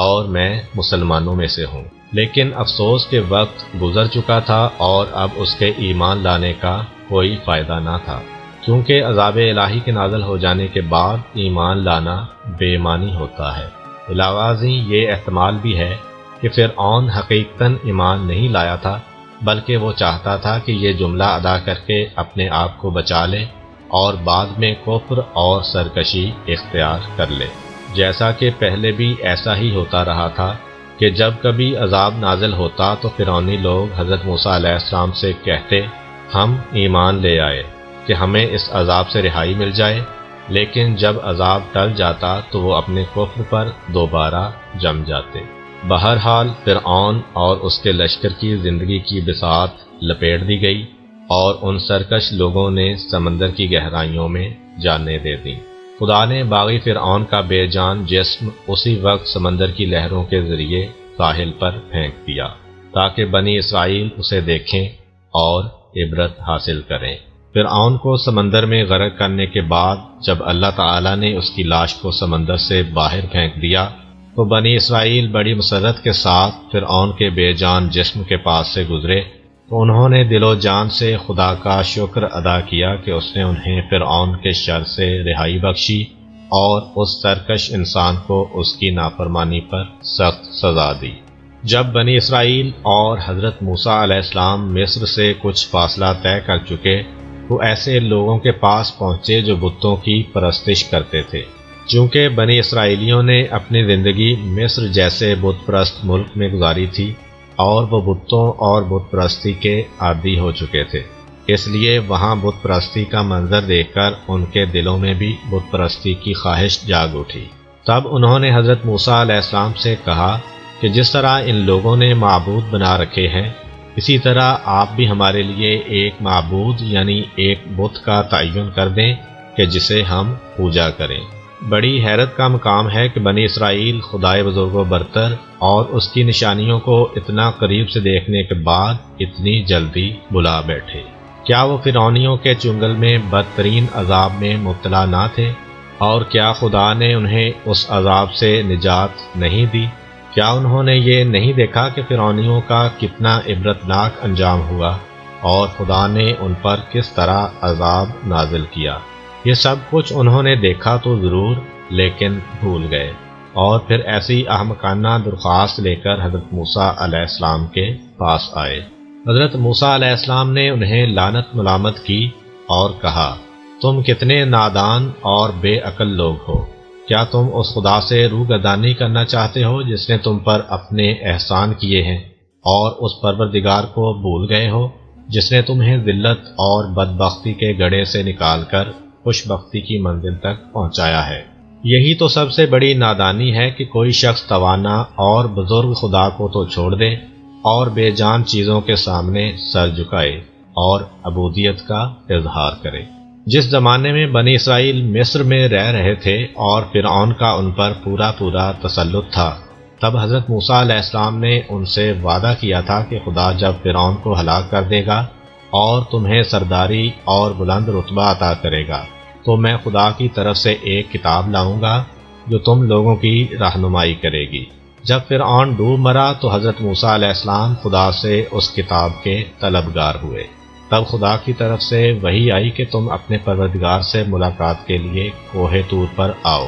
اور میں مسلمانوں میں سے ہوں۔ لیکن افسوس کہ وقت گزر چکا تھا اور اب اس کے ایمان لانے کا کوئی فائدہ نہ تھا، کیونکہ عذاب الہی کے نازل ہو جانے کے بعد ایمان لانا بے معنی ہوتا ہے۔ علاوہ ازیں یہ احتمال بھی ہے کہ فرعون حقیقتاً ایمان نہیں لایا تھا، بلکہ وہ چاہتا تھا کہ یہ جملہ ادا کر کے اپنے آپ کو بچا لے اور بعد میں کفر اور سرکشی اختیار کر لے، جیسا کہ پہلے بھی ایسا ہی ہوتا رہا تھا کہ جب کبھی عذاب نازل ہوتا تو فرعونی لوگ حضرت موسیٰ علیہ السلام سے کہتے ہم ایمان لے آئے کہ ہمیں اس عذاب سے رہائی مل جائے، لیکن جب عذاب ٹل جاتا تو وہ اپنے کفر پر دوبارہ جم جاتے۔ بہرحال فرعون اور اس کے لشکر کی زندگی کی بساط لپیٹ دی گئی اور ان سرکش لوگوں نے سمندر کی گہرائیوں میں جانیں دے دیں۔ خدا نے باغی فرعون کا بے جان جسم اسی وقت سمندر کی لہروں کے ذریعے ساحل پر پھینک دیا۔ تاکہ بنی اسرائیل اسے دیکھیں اور عبرت حاصل کریں۔ فرعون کو سمندر میں غرق کرنے کے بعد جب اللہ تعالیٰ نے اس کی لاش کو سمندر سے باہر پھینک دیا تو بنی اسرائیل بڑی مسرت کے ساتھ فرعون کے بے جان جسم کے پاس سے گزرے، تو انہوں نے دل و جان سے خدا کا شکر ادا کیا کہ اس نے انہیں فرعون کے شر سے رہائی بخشی اور اس سرکش انسان کو اس کی نافرمانی پر سخت سزا دی۔ جب بنی اسرائیل اور حضرت موسیٰ علیہ السلام مصر سے کچھ فاصلہ طے کر چکے تو ایسے لوگوں کے پاس پہنچے جو بتوں کی پرستش کرتے تھے۔ چونکہ بنی اسرائیلیوں نے اپنی زندگی مصر جیسے بت پرست ملک میں گزاری تھی اور وہ بتوں اور بت پرستی کے عادی ہو چکے تھے، اس لیے وہاں بت پرستی کا منظر دیکھ کر ان کے دلوں میں بھی بت پرستی کی خواہش جاگ اٹھی۔ تب انہوں نے حضرت موسیٰ علیہ السلام سے کہا کہ جس طرح ان لوگوں نے معبود بنا رکھے ہیں، اسی طرح آپ بھی ہمارے لیے ایک معبود یعنی ایک بت کا تعین کر دیں کہ جسے ہم پوجا کریں۔ بڑی حیرت کا مقام ہے کہ بنی اسرائیل خدائے بزرگ و برتر اور اس کی نشانیوں کو اتنا قریب سے دیکھنے کے بعد اتنی جلدی بلا بیٹھے۔ کیا وہ فرعونیوں کے چنگل میں بدترین عذاب میں مبتلا نہ تھے؟ اور کیا خدا نے انہیں اس عذاب سے نجات نہیں دی؟ کیا انہوں نے یہ نہیں دیکھا کہ فرعونیوں کا کتنا عبرتناک انجام ہوا اور خدا نے ان پر کس طرح عذاب نازل کیا؟ یہ سب کچھ انہوں نے دیکھا تو ضرور، لیکن بھول گئے، اور پھر ایسی احمقانہ درخواست لے کر حضرت موسیٰ علیہ السلام کے پاس آئے۔ حضرت موسیٰ علیہ السلام نے انہیں لعنت ملامت کی اور کہا، تم کتنے نادان اور بے عقل لوگ ہو! کیا تم اس خدا سے روگردانی کرنا چاہتے ہو جس نے تم پر اپنے احسان کیے ہیں، اور اس پروردگار کو بھول گئے ہو جس نے تمہیں ذلت اور بدبختی کے گڑھے سے نکال کر خوش بختی کی منزل تک پہنچایا ہے؟ یہی تو سب سے بڑی نادانی ہے کہ کوئی شخص توانا اور بزرگ خدا کو تو چھوڑ دے اور بے جان چیزوں کے سامنے سر جھکائے اور عبودیت کا اظہار کرے۔ جس زمانے میں بنی اسرائیل مصر میں رہ رہے تھے اور فرعون کا ان پر پورا تسلط تھا، تب حضرت موسیٰ علیہ السلام نے ان سے وعدہ کیا تھا کہ خدا جب فرعون کو ہلاک کر دے گا اور تمہیں سرداری اور بلند رتبہ عطا کرے گا تو میں خدا کی طرف سے ایک کتاب لاؤں گا جو تم لوگوں کی رہنمائی کرے گی۔ جب فرعون ڈوب مرا تو حضرت موسیٰ علیہ السلام خدا سے اس کتاب کے طلبگار ہوئے۔ تب خدا کی طرف سے وحی آئی کہ تم اپنے پروردگار سے ملاقات کے لیے کوہ طور پر آؤ،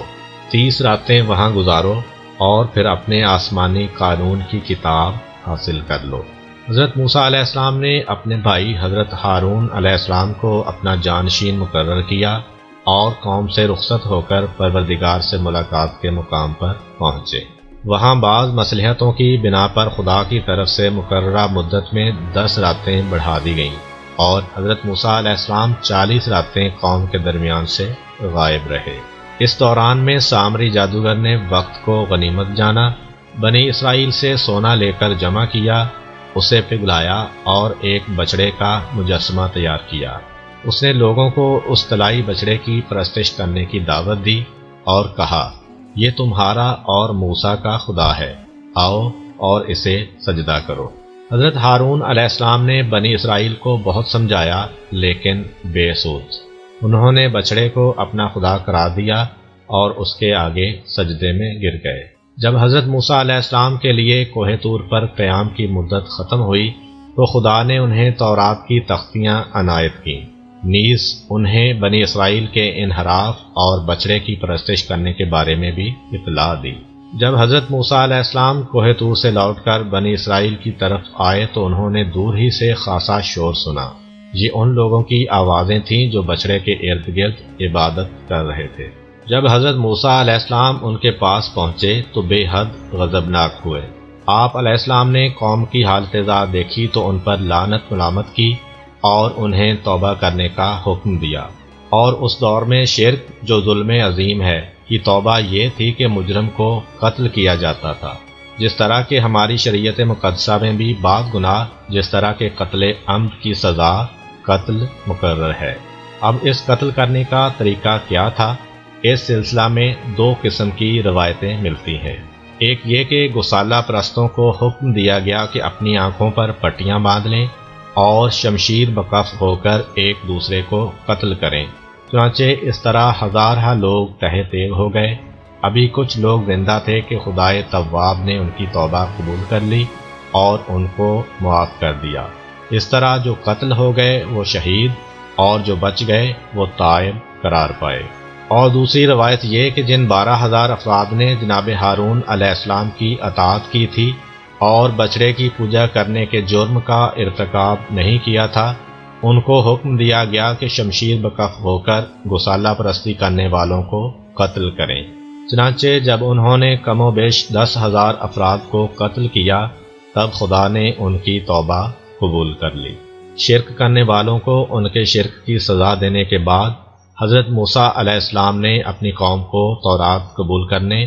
30 راتیں وہاں گزارو اور پھر اپنے آسمانی قانون کی کتاب حاصل کر لو۔ حضرت موسیٰ علیہ السلام نے اپنے بھائی حضرت ہارون علیہ السلام کو اپنا جانشین مقرر کیا اور قوم سے رخصت ہو کر پروردگار سے ملاقات کے مقام پر پہنچے۔ وہاں بعض مصلحتوں کی بنا پر خدا کی طرف سے مقررہ مدت میں 10 راتیں بڑھا دی گئیں اور حضرت موسیٰ علیہ السلام 40 راتیں قوم کے درمیان سے غائب رہے۔ اس دوران میں سامری جادوگر نے وقت کو غنیمت جانا، بنی اسرائیل سے سونا لے کر جمع کیا، اسے پگھلایا اور ایک بچڑے کا مجسمہ تیار کیا۔ اس نے لوگوں کو اس طلائی بچڑے کی پرستش کرنے کی دعوت دی اور کہا، یہ تمہارا اور موسیٰ کا خدا ہے، آؤ اور اسے سجدہ کرو۔ حضرت ہارون علیہ السلام نے بنی اسرائیل کو بہت سمجھایا لیکن بے سود۔ انہوں نے بچڑے کو اپنا خدا قرار دیا اور اس کے آگے سجدے میں گر گئے۔ جب حضرت موسیٰ علیہ السلام کے لیے کوہ طور پر قیام کی مدت ختم ہوئی تو خدا نے انہیں تورات کی تختیاں عنایت کیں، نیز انہیں بنی اسرائیل کے انحراف اور بچڑے کی پرستش کرنے کے بارے میں بھی اطلاع دی۔ جب حضرت موسیٰ علیہ السلام کوہ طور سے لوٹ کر بنی اسرائیل کی طرف آئے تو انہوں نے دور ہی سے خاصا شور سنا۔ یہ ان لوگوں کی آوازیں تھیں جو بچڑے کے ارد گرد عبادت کر رہے تھے۔ جب حضرت موسیٰ علیہ السلام ان کے پاس پہنچے تو بے حد غضبناک ہوئے۔ آپ علیہ السلام نے قوم کی حالت زار دیکھی تو ان پر لعنت ملامت کی اور انہیں توبہ کرنے کا حکم دیا۔ اور اس دور میں شرک جو ظلم عظیم ہے کی توبہ یہ تھی کہ مجرم کو قتل کیا جاتا تھا، جس طرح کہ ہماری شریعت مقدسہ میں بھی بعض گناہ جس طرح کے قتل عمد کی سزا قتل مقرر ہے۔ اب اس قتل کرنے کا طریقہ کیا تھا؟ اس سلسلہ میں 2 قسم کی روایتیں ملتی ہیں۔ ایک یہ کہ گسالہ پرستوں کو حکم دیا گیا کہ اپنی آنکھوں پر پٹیاں باندھ لیں اور شمشیر بکف ہو کر ایک دوسرے کو قتل کریں۔ چنانچہ اس طرح ہزارہ لوگ تہہ تیغ ہو گئے۔ ابھی کچھ لوگ زندہ تھے کہ خدائے تواب نے ان کی توبہ قبول کر لی اور ان کو معاف کر دیا۔ اس طرح جو قتل ہو گئے وہ شہید اور جو بچ گئے وہ تائب قرار پائے۔ اور دوسری روایت یہ کہ جن 12,000 افراد نے جناب ہارون علیہ السلام کی اطاعت کی تھی اور بچڑے کی پوجا کرنے کے جرم کا ارتکاب نہیں کیا تھا، ان کو حکم دیا گیا کہ شمشیر بکف ہو کر گسالہ پرستی کرنے والوں کو قتل کریں۔ چنانچہ جب انہوں نے کم و بیش 10,000 افراد کو قتل کیا تب خدا نے ان کی توبہ قبول کر لی۔ شرک کرنے والوں کو ان کے شرک کی سزا دینے کے بعد حضرت موسیٰ علیہ السلام نے اپنی قوم کو تورات قبول کرنے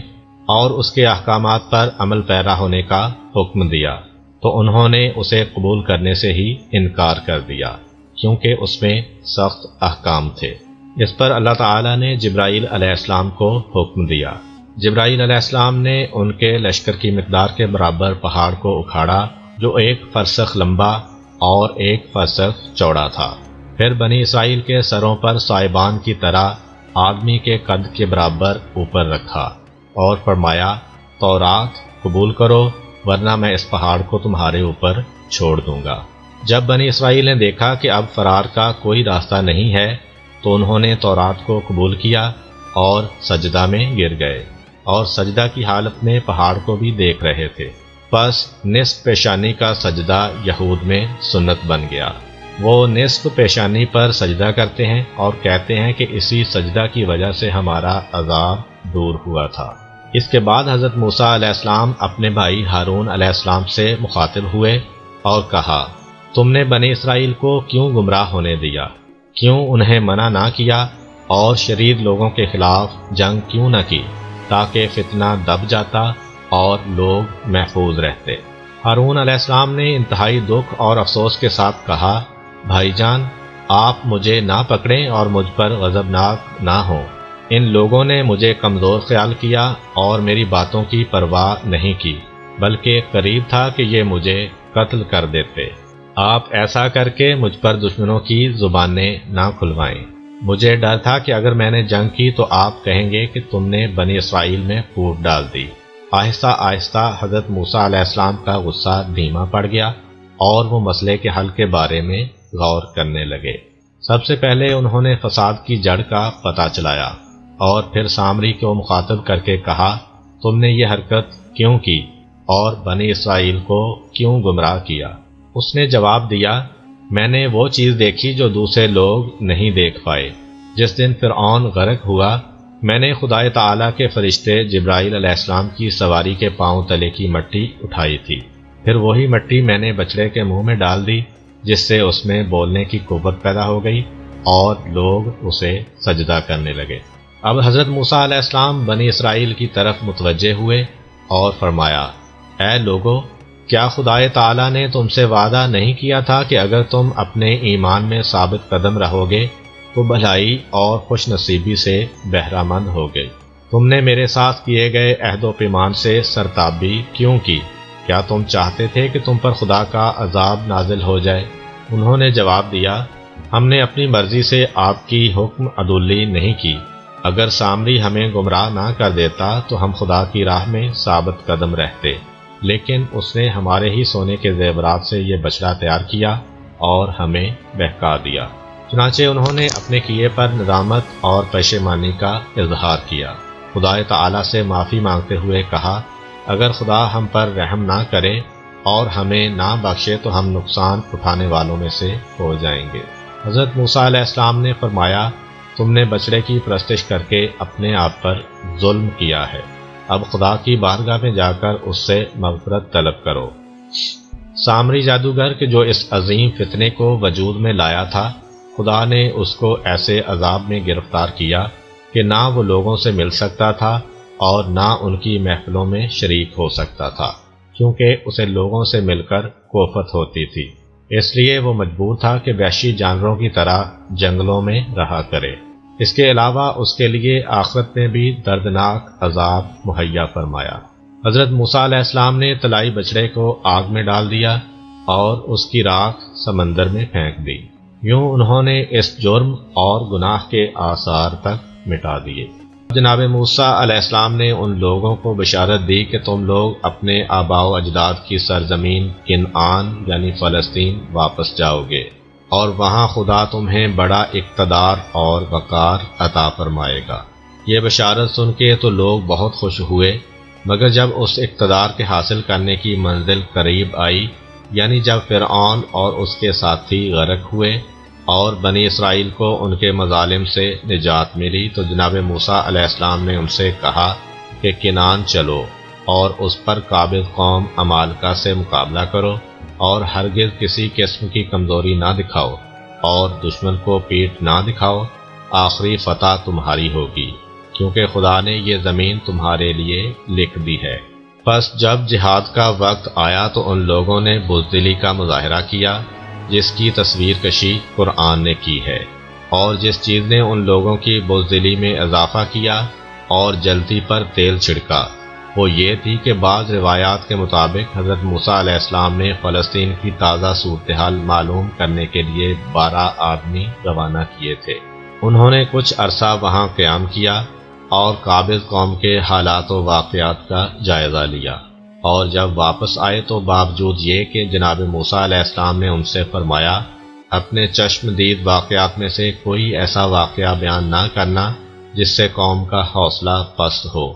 اور اس کے احکامات پر عمل پیرا ہونے کا حکم دیا، تو انہوں نے اسے قبول کرنے سے ہی انکار کر دیا کیونکہ اس میں سخت احکام تھے۔ اس پر اللہ تعالیٰ نے جبرائیل علیہ السلام کو حکم دیا۔ جبرائیل علیہ السلام نے ان کے لشکر کی مقدار کے برابر پہاڑ کو اکھاڑا جو 1 فرسخ لمبا اور 1 فرسخ چوڑا تھا۔ پھر بنی اسرائیل کے سروں پر صائبان کی طرح آدمی کے قد کے برابر اوپر رکھا اور فرمایا، تورات قبول کرو ورنہ میں اس پہاڑ کو تمہارے اوپر چھوڑ دوں گا۔ جب بنی اسرائیل نے دیکھا کہ اب فرار کا کوئی راستہ نہیں ہے تو انہوں نے تورات کو قبول کیا اور سجدہ میں گر گئے اور سجدہ کی حالت میں پہاڑ کو بھی دیکھ رہے تھے۔ پس نصف پیشانی کا سجدہ یہود میں سنت بن گیا۔ وہ نصف پیشانی پر سجدہ کرتے ہیں اور کہتے ہیں کہ اسی سجدہ کی وجہ سے ہمارا عذاب دور ہوا تھا۔ اس کے بعد حضرت موسیٰ علیہ السلام اپنے بھائی ہارون علیہ السلام سے مخاطب ہوئے اور کہا، تم نے بنی اسرائیل کو کیوں گمراہ ہونے دیا؟ کیوں انہیں منع نہ کیا اور شریر لوگوں کے خلاف جنگ کیوں نہ کی تاکہ فتنہ دب جاتا اور لوگ محفوظ رہتے؟ ہارون علیہ السلام نے انتہائی دکھ اور افسوس کے ساتھ کہا، بھائی جان، آپ مجھے نہ پکڑیں اور مجھ پر غضبناک نہ ہوں۔ ان لوگوں نے مجھے کمزور خیال کیا اور میری باتوں کی پرواہ نہیں کی، بلکہ قریب تھا کہ یہ مجھے قتل کر دیتے۔ آپ ایسا کر کے مجھ پر دشمنوں کی زبانیں نہ کھلوائیں۔ مجھے ڈر تھا کہ اگر میں نے جنگ کی تو آپ کہیں گے کہ تم نے بنی اسرائیل میں پھوٹ ڈال دی۔ آہستہ آہستہ حضرت موسیٰ علیہ السلام کا غصہ دھیما پڑ گیا اور وہ مسئلے کے حل کے بارے میں غور کرنے لگے۔ سب سے پہلے انہوں نے فساد کی جڑ کا پتہ چلایا اور پھر سامری کو مخاطب کر کے کہا، تم نے یہ حرکت کیوں کی اور بنی اسرائیل کو کیوں گمراہ کیا؟ اس نے جواب دیا، میں نے وہ چیز دیکھی جو دوسرے لوگ نہیں دیکھ پائے۔ جس دن فرعون غرق ہوا، میں نے خدائے تعالیٰ کے فرشتے جبرائیل علیہ السلام کی سواری کے پاؤں تلے کی مٹی اٹھائی تھی، پھر وہی مٹی میں نے بچڑے کے منہ میں ڈال دی جس سے اس میں بولنے کی قوت پیدا ہو گئی اور لوگ اسے سجدہ کرنے لگے۔ اب حضرت موسیٰ علیہ السلام بنی اسرائیل کی طرف متوجہ ہوئے اور فرمایا، اے لوگو، کیا خدائے تعالیٰ نے تم سے وعدہ نہیں کیا تھا کہ اگر تم اپنے ایمان میں ثابت قدم رہو گے تو بھلائی اور خوش نصیبی سے بہرہ مند ہوگے؟ تم نے میرے ساتھ کیے گئے عہد و پیمان سے سرتابی کیوں کی؟ کیا تم چاہتے تھے کہ تم پر خدا کا عذاب نازل ہو جائے؟ انہوں نے جواب دیا، ہم نے اپنی مرضی سے آپ کی حکم عدولی نہیں کی۔ اگر سامری ہمیں گمراہ نہ کر دیتا تو ہم خدا کی راہ میں ثابت قدم رہتے، لیکن اس نے ہمارے ہی سونے کے زیورات سے یہ بچڑا تیار کیا اور ہمیں بہکا دیا۔ چنانچہ انہوں نے اپنے کیے پر ندامت اور پشیمانی کا اظہار کیا۔ خدا تعالیٰ سے معافی مانگتے ہوئے کہا، اگر خدا ہم پر رحم نہ کرے اور ہمیں نہ بخشے تو ہم نقصان اٹھانے والوں میں سے ہو جائیں گے۔ حضرت موسیٰ علیہ السلام نے فرمایا، تم نے بچڑے کی پرستش کر کے اپنے آپ پر ظلم کیا ہے، اب خدا کی بارگاہ میں جا کر اس سے مغفرت طلب کرو۔ سامری جادوگر کہ جو اس عظیم فتنے کو وجود میں لایا تھا، خدا نے اس کو ایسے عذاب میں گرفتار کیا کہ نہ وہ لوگوں سے مل سکتا تھا اور نہ ان کی محفلوں میں شریک ہو سکتا تھا، کیونکہ اسے لوگوں سے مل کر کوفت ہوتی تھی۔ اس لیے وہ مجبور تھا کہ وحشی جانوروں کی طرح جنگلوں میں رہا کرے۔ اس کے علاوہ اس کے لیے آخرت میں بھی دردناک عذاب مہیا فرمایا۔ حضرت موسیٰ علیہ السلام نے طلائی بچڑے کو آگ میں ڈال دیا اور اس کی راکھ سمندر میں پھینک دی۔ یوں انہوں نے اس جرم اور گناہ کے آثار تک مٹا دیے۔ جناب موسیٰ علیہ السلام نے ان لوگوں کو بشارت دی کہ تم لوگ اپنے آباء و اجداد کی سرزمین کنعان یعنی فلسطین واپس جاؤ گے، اور وہاں خدا تمہیں بڑا اقتدار اور وقار عطا فرمائے گا۔ یہ بشارت سن کے تو لوگ بہت خوش ہوئے، مگر جب اس اقتدار کے حاصل کرنے کی منزل قریب آئی، یعنی جب فرعون اور اس کے ساتھی غرق ہوئے اور بنی اسرائیل کو ان کے مظالم سے نجات ملی، تو جناب موسیٰ علیہ السلام نے ان سے کہا کہ کنعان چلو اور اس پر قابض قوم عمالقہ سے مقابلہ کرو، اور ہرگز کسی قسم کی کمزوری نہ دکھاؤ اور دشمن کو پیٹ نہ دکھاؤ، آخری فتح تمہاری ہوگی، کیونکہ خدا نے یہ زمین تمہارے لیے لکھ دی ہے۔ پس جب جہاد کا وقت آیا تو ان لوگوں نے بزدلی کا مظاہرہ کیا، جس کی تصویر کشی قرآن نے کی ہے، اور جس چیز نے ان لوگوں کی بزدلی میں اضافہ کیا اور جلتی پر تیل چھڑکا، وہ یہ تھی کہ بعض روایات کے مطابق حضرت موسیٰ علیہ السلام نے فلسطین کی تازہ صورتحال معلوم کرنے کے لیے 12 آدمی روانہ کیے تھے۔ انہوں نے کچھ عرصہ وہاں قیام کیا اور قابض قوم کے حالات و واقعات کا جائزہ لیا، اور جب واپس آئے تو باوجود یہ کہ جناب موسیٰ علیہ السلام نے ان سے فرمایا اپنے چشم دید واقعات میں سے کوئی ایسا واقعہ بیان نہ کرنا جس سے قوم کا حوصلہ پست ہو،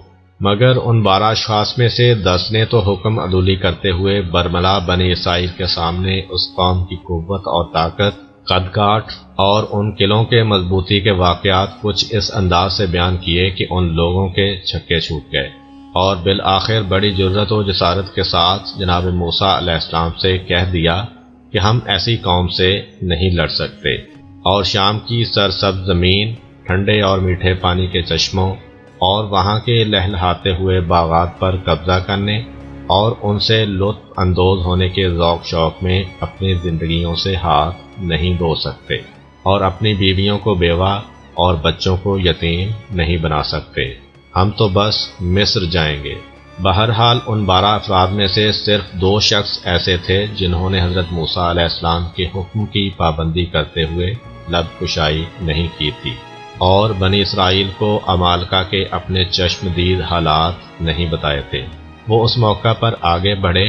مگر ان 12 اشخاص میں سے 10 نے تو حکم عدولی کرتے ہوئے برملا بنی اسرائیل کے سامنے اس قوم کی قوت اور طاقت، قد کاٹ اور ان قلعوں کے مضبوطی کے واقعات کچھ اس انداز سے بیان کیے کہ ان لوگوں کے چھکے چھوٹ گئے، اور بالآخر بڑی جرأت و جسارت کے ساتھ جناب موسیٰ علیہ السلام سے کہہ دیا کہ ہم ایسی قوم سے نہیں لڑ سکتے، اور شام کی سرسبز زمین، ٹھنڈے اور میٹھے پانی کے چشموں اور وہاں کے لہلہاتے ہوئے باغات پر قبضہ کرنے اور ان سے لطف اندوز ہونے کے ذوق شوق میں اپنی زندگیوں سے ہاتھ نہیں دھو سکتے، اور اپنی بیویوں کو بیوہ اور بچوں کو یتیم نہیں بنا سکتے۔ ہم تو بس مصر جائیں گے۔ بہرحال ان 12 افراد میں سے صرف 2 شخص ایسے تھے جنہوں نے حضرت موسیٰ علیہ السلام کے حکم کی پابندی کرتے ہوئے لب کشائی نہیں کی تھی، اور بنی اسرائیل کو عمالقہ کے اپنے چشم دید حالات نہیں بتائے تھے۔ وہ اس موقع پر آگے بڑھے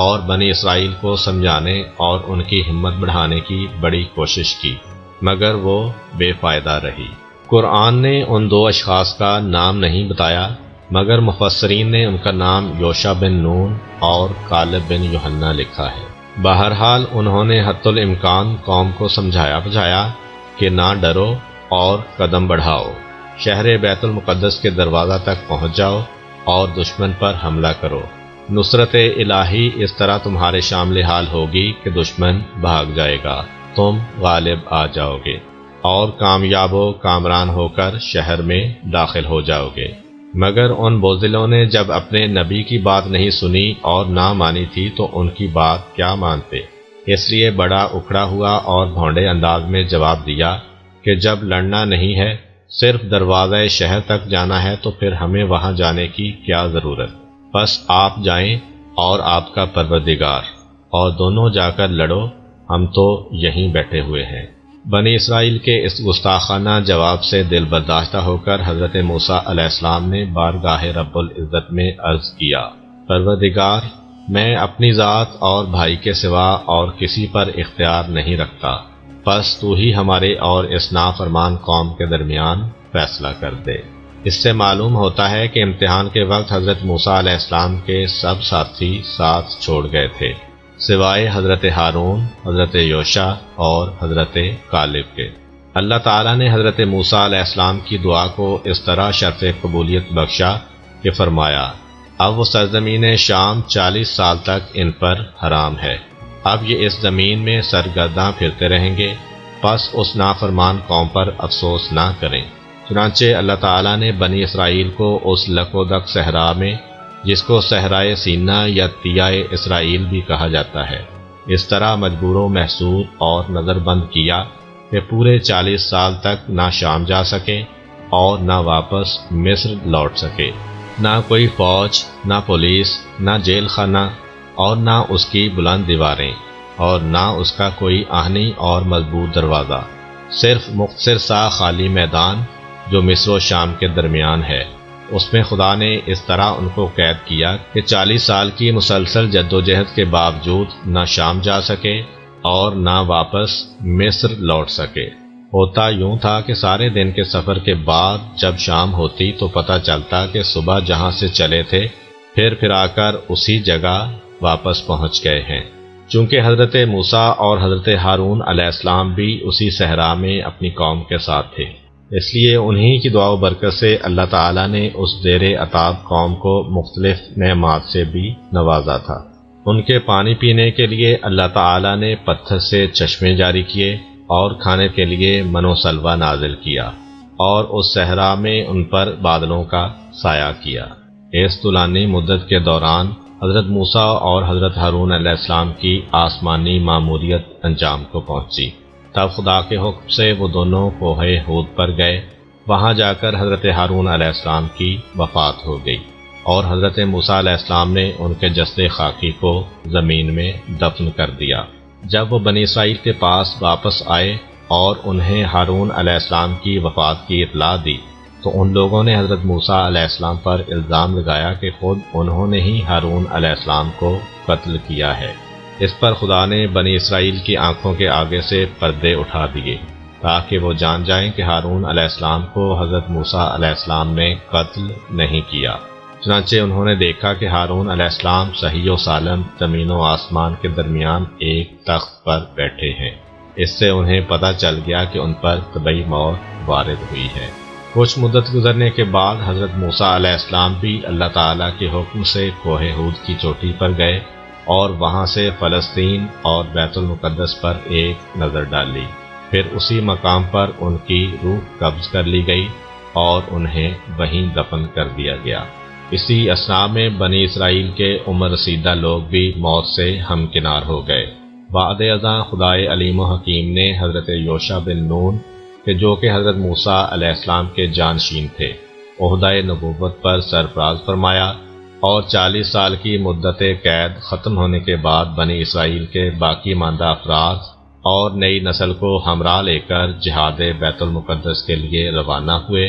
اور بنی اسرائیل کو سمجھانے اور ان کی ہمت بڑھانے کی بڑی کوشش کی، مگر وہ بے فائدہ رہی۔ قرآن نے ان 2 اشخاص کا نام نہیں بتایا، مگر مفسرین نے ان کا نام یوشع بن نون اور کالب بن یوحنا لکھا ہے۔ بہرحال انہوں نے حتی الامکان قوم کو سمجھایا بجھایا کہ نہ ڈرو اور قدم بڑھاؤ، شہر بیت المقدس کے دروازہ تک پہنچ جاؤ اور دشمن پر حملہ کرو۔ نصرت الہی اس طرح تمہارے شامل حال ہوگی کہ دشمن بھاگ جائے گا، تم غالب آ جاؤ گے اور کامیاب و کامران ہو کر شہر میں داخل ہو جاؤ گے۔ مگر ان بزدلوں نے جب اپنے نبی کی بات نہیں سنی اور نہ مانی تھی تو ان کی بات کیا مانتے، اس لیے بڑا اکھڑا ہوا اور بھونڈے انداز میں جواب دیا کہ جب لڑنا نہیں ہے، صرف دروازہ شہر تک جانا ہے تو پھر ہمیں وہاں جانے کی کیا ضرورت، بس آپ جائیں اور آپ کا پروردگار، اور دونوں جا کر لڑو، ہم تو یہیں بیٹھے ہوئے ہیں۔ بنی اسرائیل کے اس گستاخانہ جواب سے دل برداشتہ ہو کر حضرت موسیٰ علیہ السلام نے بارگاہ رب العزت میں عرض کیا، پروردگار، میں اپنی ذات اور بھائی کے سوا اور کسی پر اختیار نہیں رکھتا، پس تو ہی ہمارے اور اس نافرمان قوم کے درمیان فیصلہ کر دے۔ اس سے معلوم ہوتا ہے کہ امتحان کے وقت حضرت موسیٰ علیہ السلام کے سب ساتھی ساتھ چھوڑ گئے تھے، سوائے حضرت ہارون، حضرت یوشع اور حضرت کالب کے۔ اللہ تعالیٰ نے حضرت موسیٰ علیہ السلام کی دعا کو اس طرح شرط قبولیت بخشا کہ فرمایا، اب وہ سرزمین شام 40 سال تک ان پر حرام ہے، اب یہ اس زمین میں سرگرداں پھرتے رہیں گے، پس اس نافرمان قوم پر افسوس نہ کریں۔ چنانچہ اللہ تعالیٰ نے بنی اسرائیل کو اس لکودک صحرا میں، جس کو صحرائے سینا یا تیائے اسرائیل بھی کہا جاتا ہے، اس طرح مجبور و محصور اور نظر بند کیا کہ پورے 40 سال تک نہ شام جا سکے اور نہ واپس مصر لوٹ سکے۔ نہ کوئی فوج، نہ پولیس، نہ جیل خانہ، اور نہ اس کی بلند دیواریں، اور نہ اس کا کوئی آہنی اور مضبوط دروازہ، صرف مختصر سا خالی میدان جو مصر و شام کے درمیان ہے۔ اس میں خدا نے اس طرح ان کو قید کیا کہ 40 سال کی مسلسل جدوجہد کے باوجود نہ شام جا سکے اور نہ واپس مصر لوٹ سکے۔ ہوتا یوں تھا کہ سارے دن کے سفر کے بعد جب شام ہوتی تو پتہ چلتا کہ صبح جہاں سے چلے تھے پھر آ کر اسی جگہ واپس پہنچ گئے ہیں۔ چونکہ حضرت موسیٰ اور حضرت ہارون علیہ السلام بھی اسی صحرا میں اپنی قوم کے ساتھ تھے، اس لیے انہی کی دعا و برکت سے اللہ تعالیٰ نے اس زیر عطاب قوم کو مختلف نعمات سے بھی نوازا تھا۔ ان کے پانی پینے کے لیے اللہ تعالیٰ نے پتھر سے چشمے جاری کیے اور کھانے کے لیے من و سلوہ نازل کیا، اور اس صحرا میں ان پر بادلوں کا سایہ کیا۔ اس طولانی مدت کے دوران حضرت موسیٰ اور حضرت ہارون علیہ السلام کی آسمانی ماموریت انجام کو پہنچی۔ تب خدا کے حکم سے وہ دونوں کوہ ہود پر گئے۔ وہاں جا کر حضرت ہارون علیہ السلام کی وفات ہو گئی، اور حضرت موسیٰ علیہ السلام نے ان کے جسد خاکی کو زمین میں دفن کر دیا۔ جب وہ بنی اسرائیل کے پاس واپس آئے اور انہیں ہارون علیہ السلام کی وفات کی اطلاع دی تو ان لوگوں نے حضرت موسیٰ علیہ السلام پر الزام لگایا کہ خود انہوں نے ہی ہارون علیہ السلام کو قتل کیا ہے۔ اس پر خدا نے بنی اسرائیل کی آنکھوں کے آگے سے پردے اٹھا دیے تاکہ وہ جان جائیں کہ ہارون علیہ السلام کو حضرت موسیٰ علیہ السلام نے قتل نہیں کیا۔ چنانچہ انہوں نے دیکھا کہ ہارون علیہ السلام صحیح و سالم زمین و آسمان کے درمیان ایک تخت پر بیٹھے ہیں۔ اس سے انہیں پتہ چل گیا کہ ان پر طبعی موت وارد ہوئی ہے۔ کچھ مدت گزرنے کے بعد حضرت موسیٰ علیہ السلام بھی اللہ تعالیٰ کے حکم سے کوہ ہود کی چوٹی پر گئے اور وہاں سے فلسطین اور بیت المقدس پر ایک نظر ڈالی۔ پھر اسی مقام پر ان کی روح قبض کر لی گئی اور انہیں وہیں دفن کر دیا گیا۔ اسی اثناء میں بنی اسرائیل کے عمر رسیدہ لوگ بھی موت سے ہمکنار ہو گئے۔ بعد ازاں خدائے علیم و حکیم نے حضرت یوشع بن نون کہ جو کہ حضرت موسیٰ علیہ السلام کے جانشین تھے، عہدہ نبوت پر سرفراز فرمایا، اور 40 سال کی مدت قید ختم ہونے کے بعد بنی اسرائیل کے باقی ماندہ افراد اور نئی نسل کو ہمراہ لے کر جہاد بیت المقدس کے لیے روانہ ہوئے،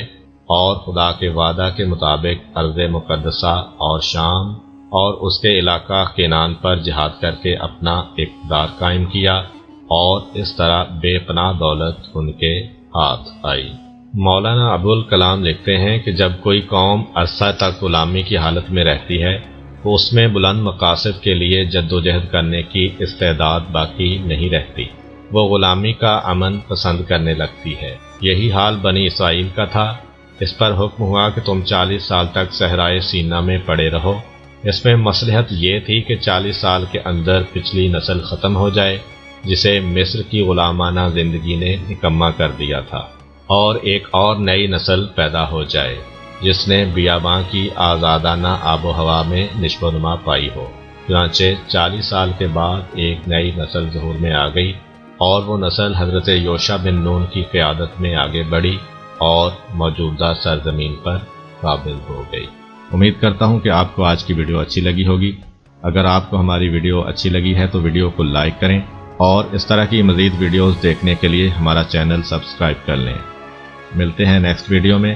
اور خدا کے وعدہ کے مطابق ارض مقدسہ اور شام اور اس کے علاقہ کینان پر جہاد کر کے اپنا اقتدار قائم کیا، اور اس طرح بے پناہ دولت ان کے ہاتھ آئی۔ مولانا ابوالکلام لکھتے ہیں کہ جب کوئی قوم عرصہ تک غلامی کی حالت میں رہتی ہے تو اس میں بلند مقاصد کے لیے جد و جہد کرنے کی استعداد باقی نہیں رہتی، وہ غلامی کا امن پسند کرنے لگتی ہے۔ یہی حال بنی اسرائیل کا تھا۔ اس پر حکم ہوا کہ تم 40 سال تک صحرائے سینا میں پڑے رہو۔ اس میں مصلحت یہ تھی کہ 40 سال کے اندر پچھلی نسل ختم ہو جائے جسے مصر کی غلامانہ زندگی نے نکمہ کر دیا تھا، اور ایک اور نئی نسل پیدا ہو جائے جس نے بیاباں کی آزادانہ آب و ہوا میں نشو و نما پائی ہو۔ چنانچہ 40 سال کے بعد ایک نئی نسل ظہور میں آ گئی، اور وہ نسل حضرت یوشع بن نون کی قیادت میں آگے بڑھی اور موجودہ سرزمین پر قابض ہو گئی۔ امید کرتا ہوں کہ آپ کو آج کی ویڈیو اچھی لگی ہوگی۔ اگر آپ کو ہماری ویڈیو اچھی لگی ہے تو ویڈیو کو لائک کریں، اور اس طرح کی مزید ویڈیوز دیکھنے کے لیے ہمارا چینل سبسکرائب کر لیں۔ ملتے ہیں نیکسٹ ویڈیو میں،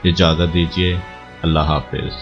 اجازت دیجیے، اللہ حافظ۔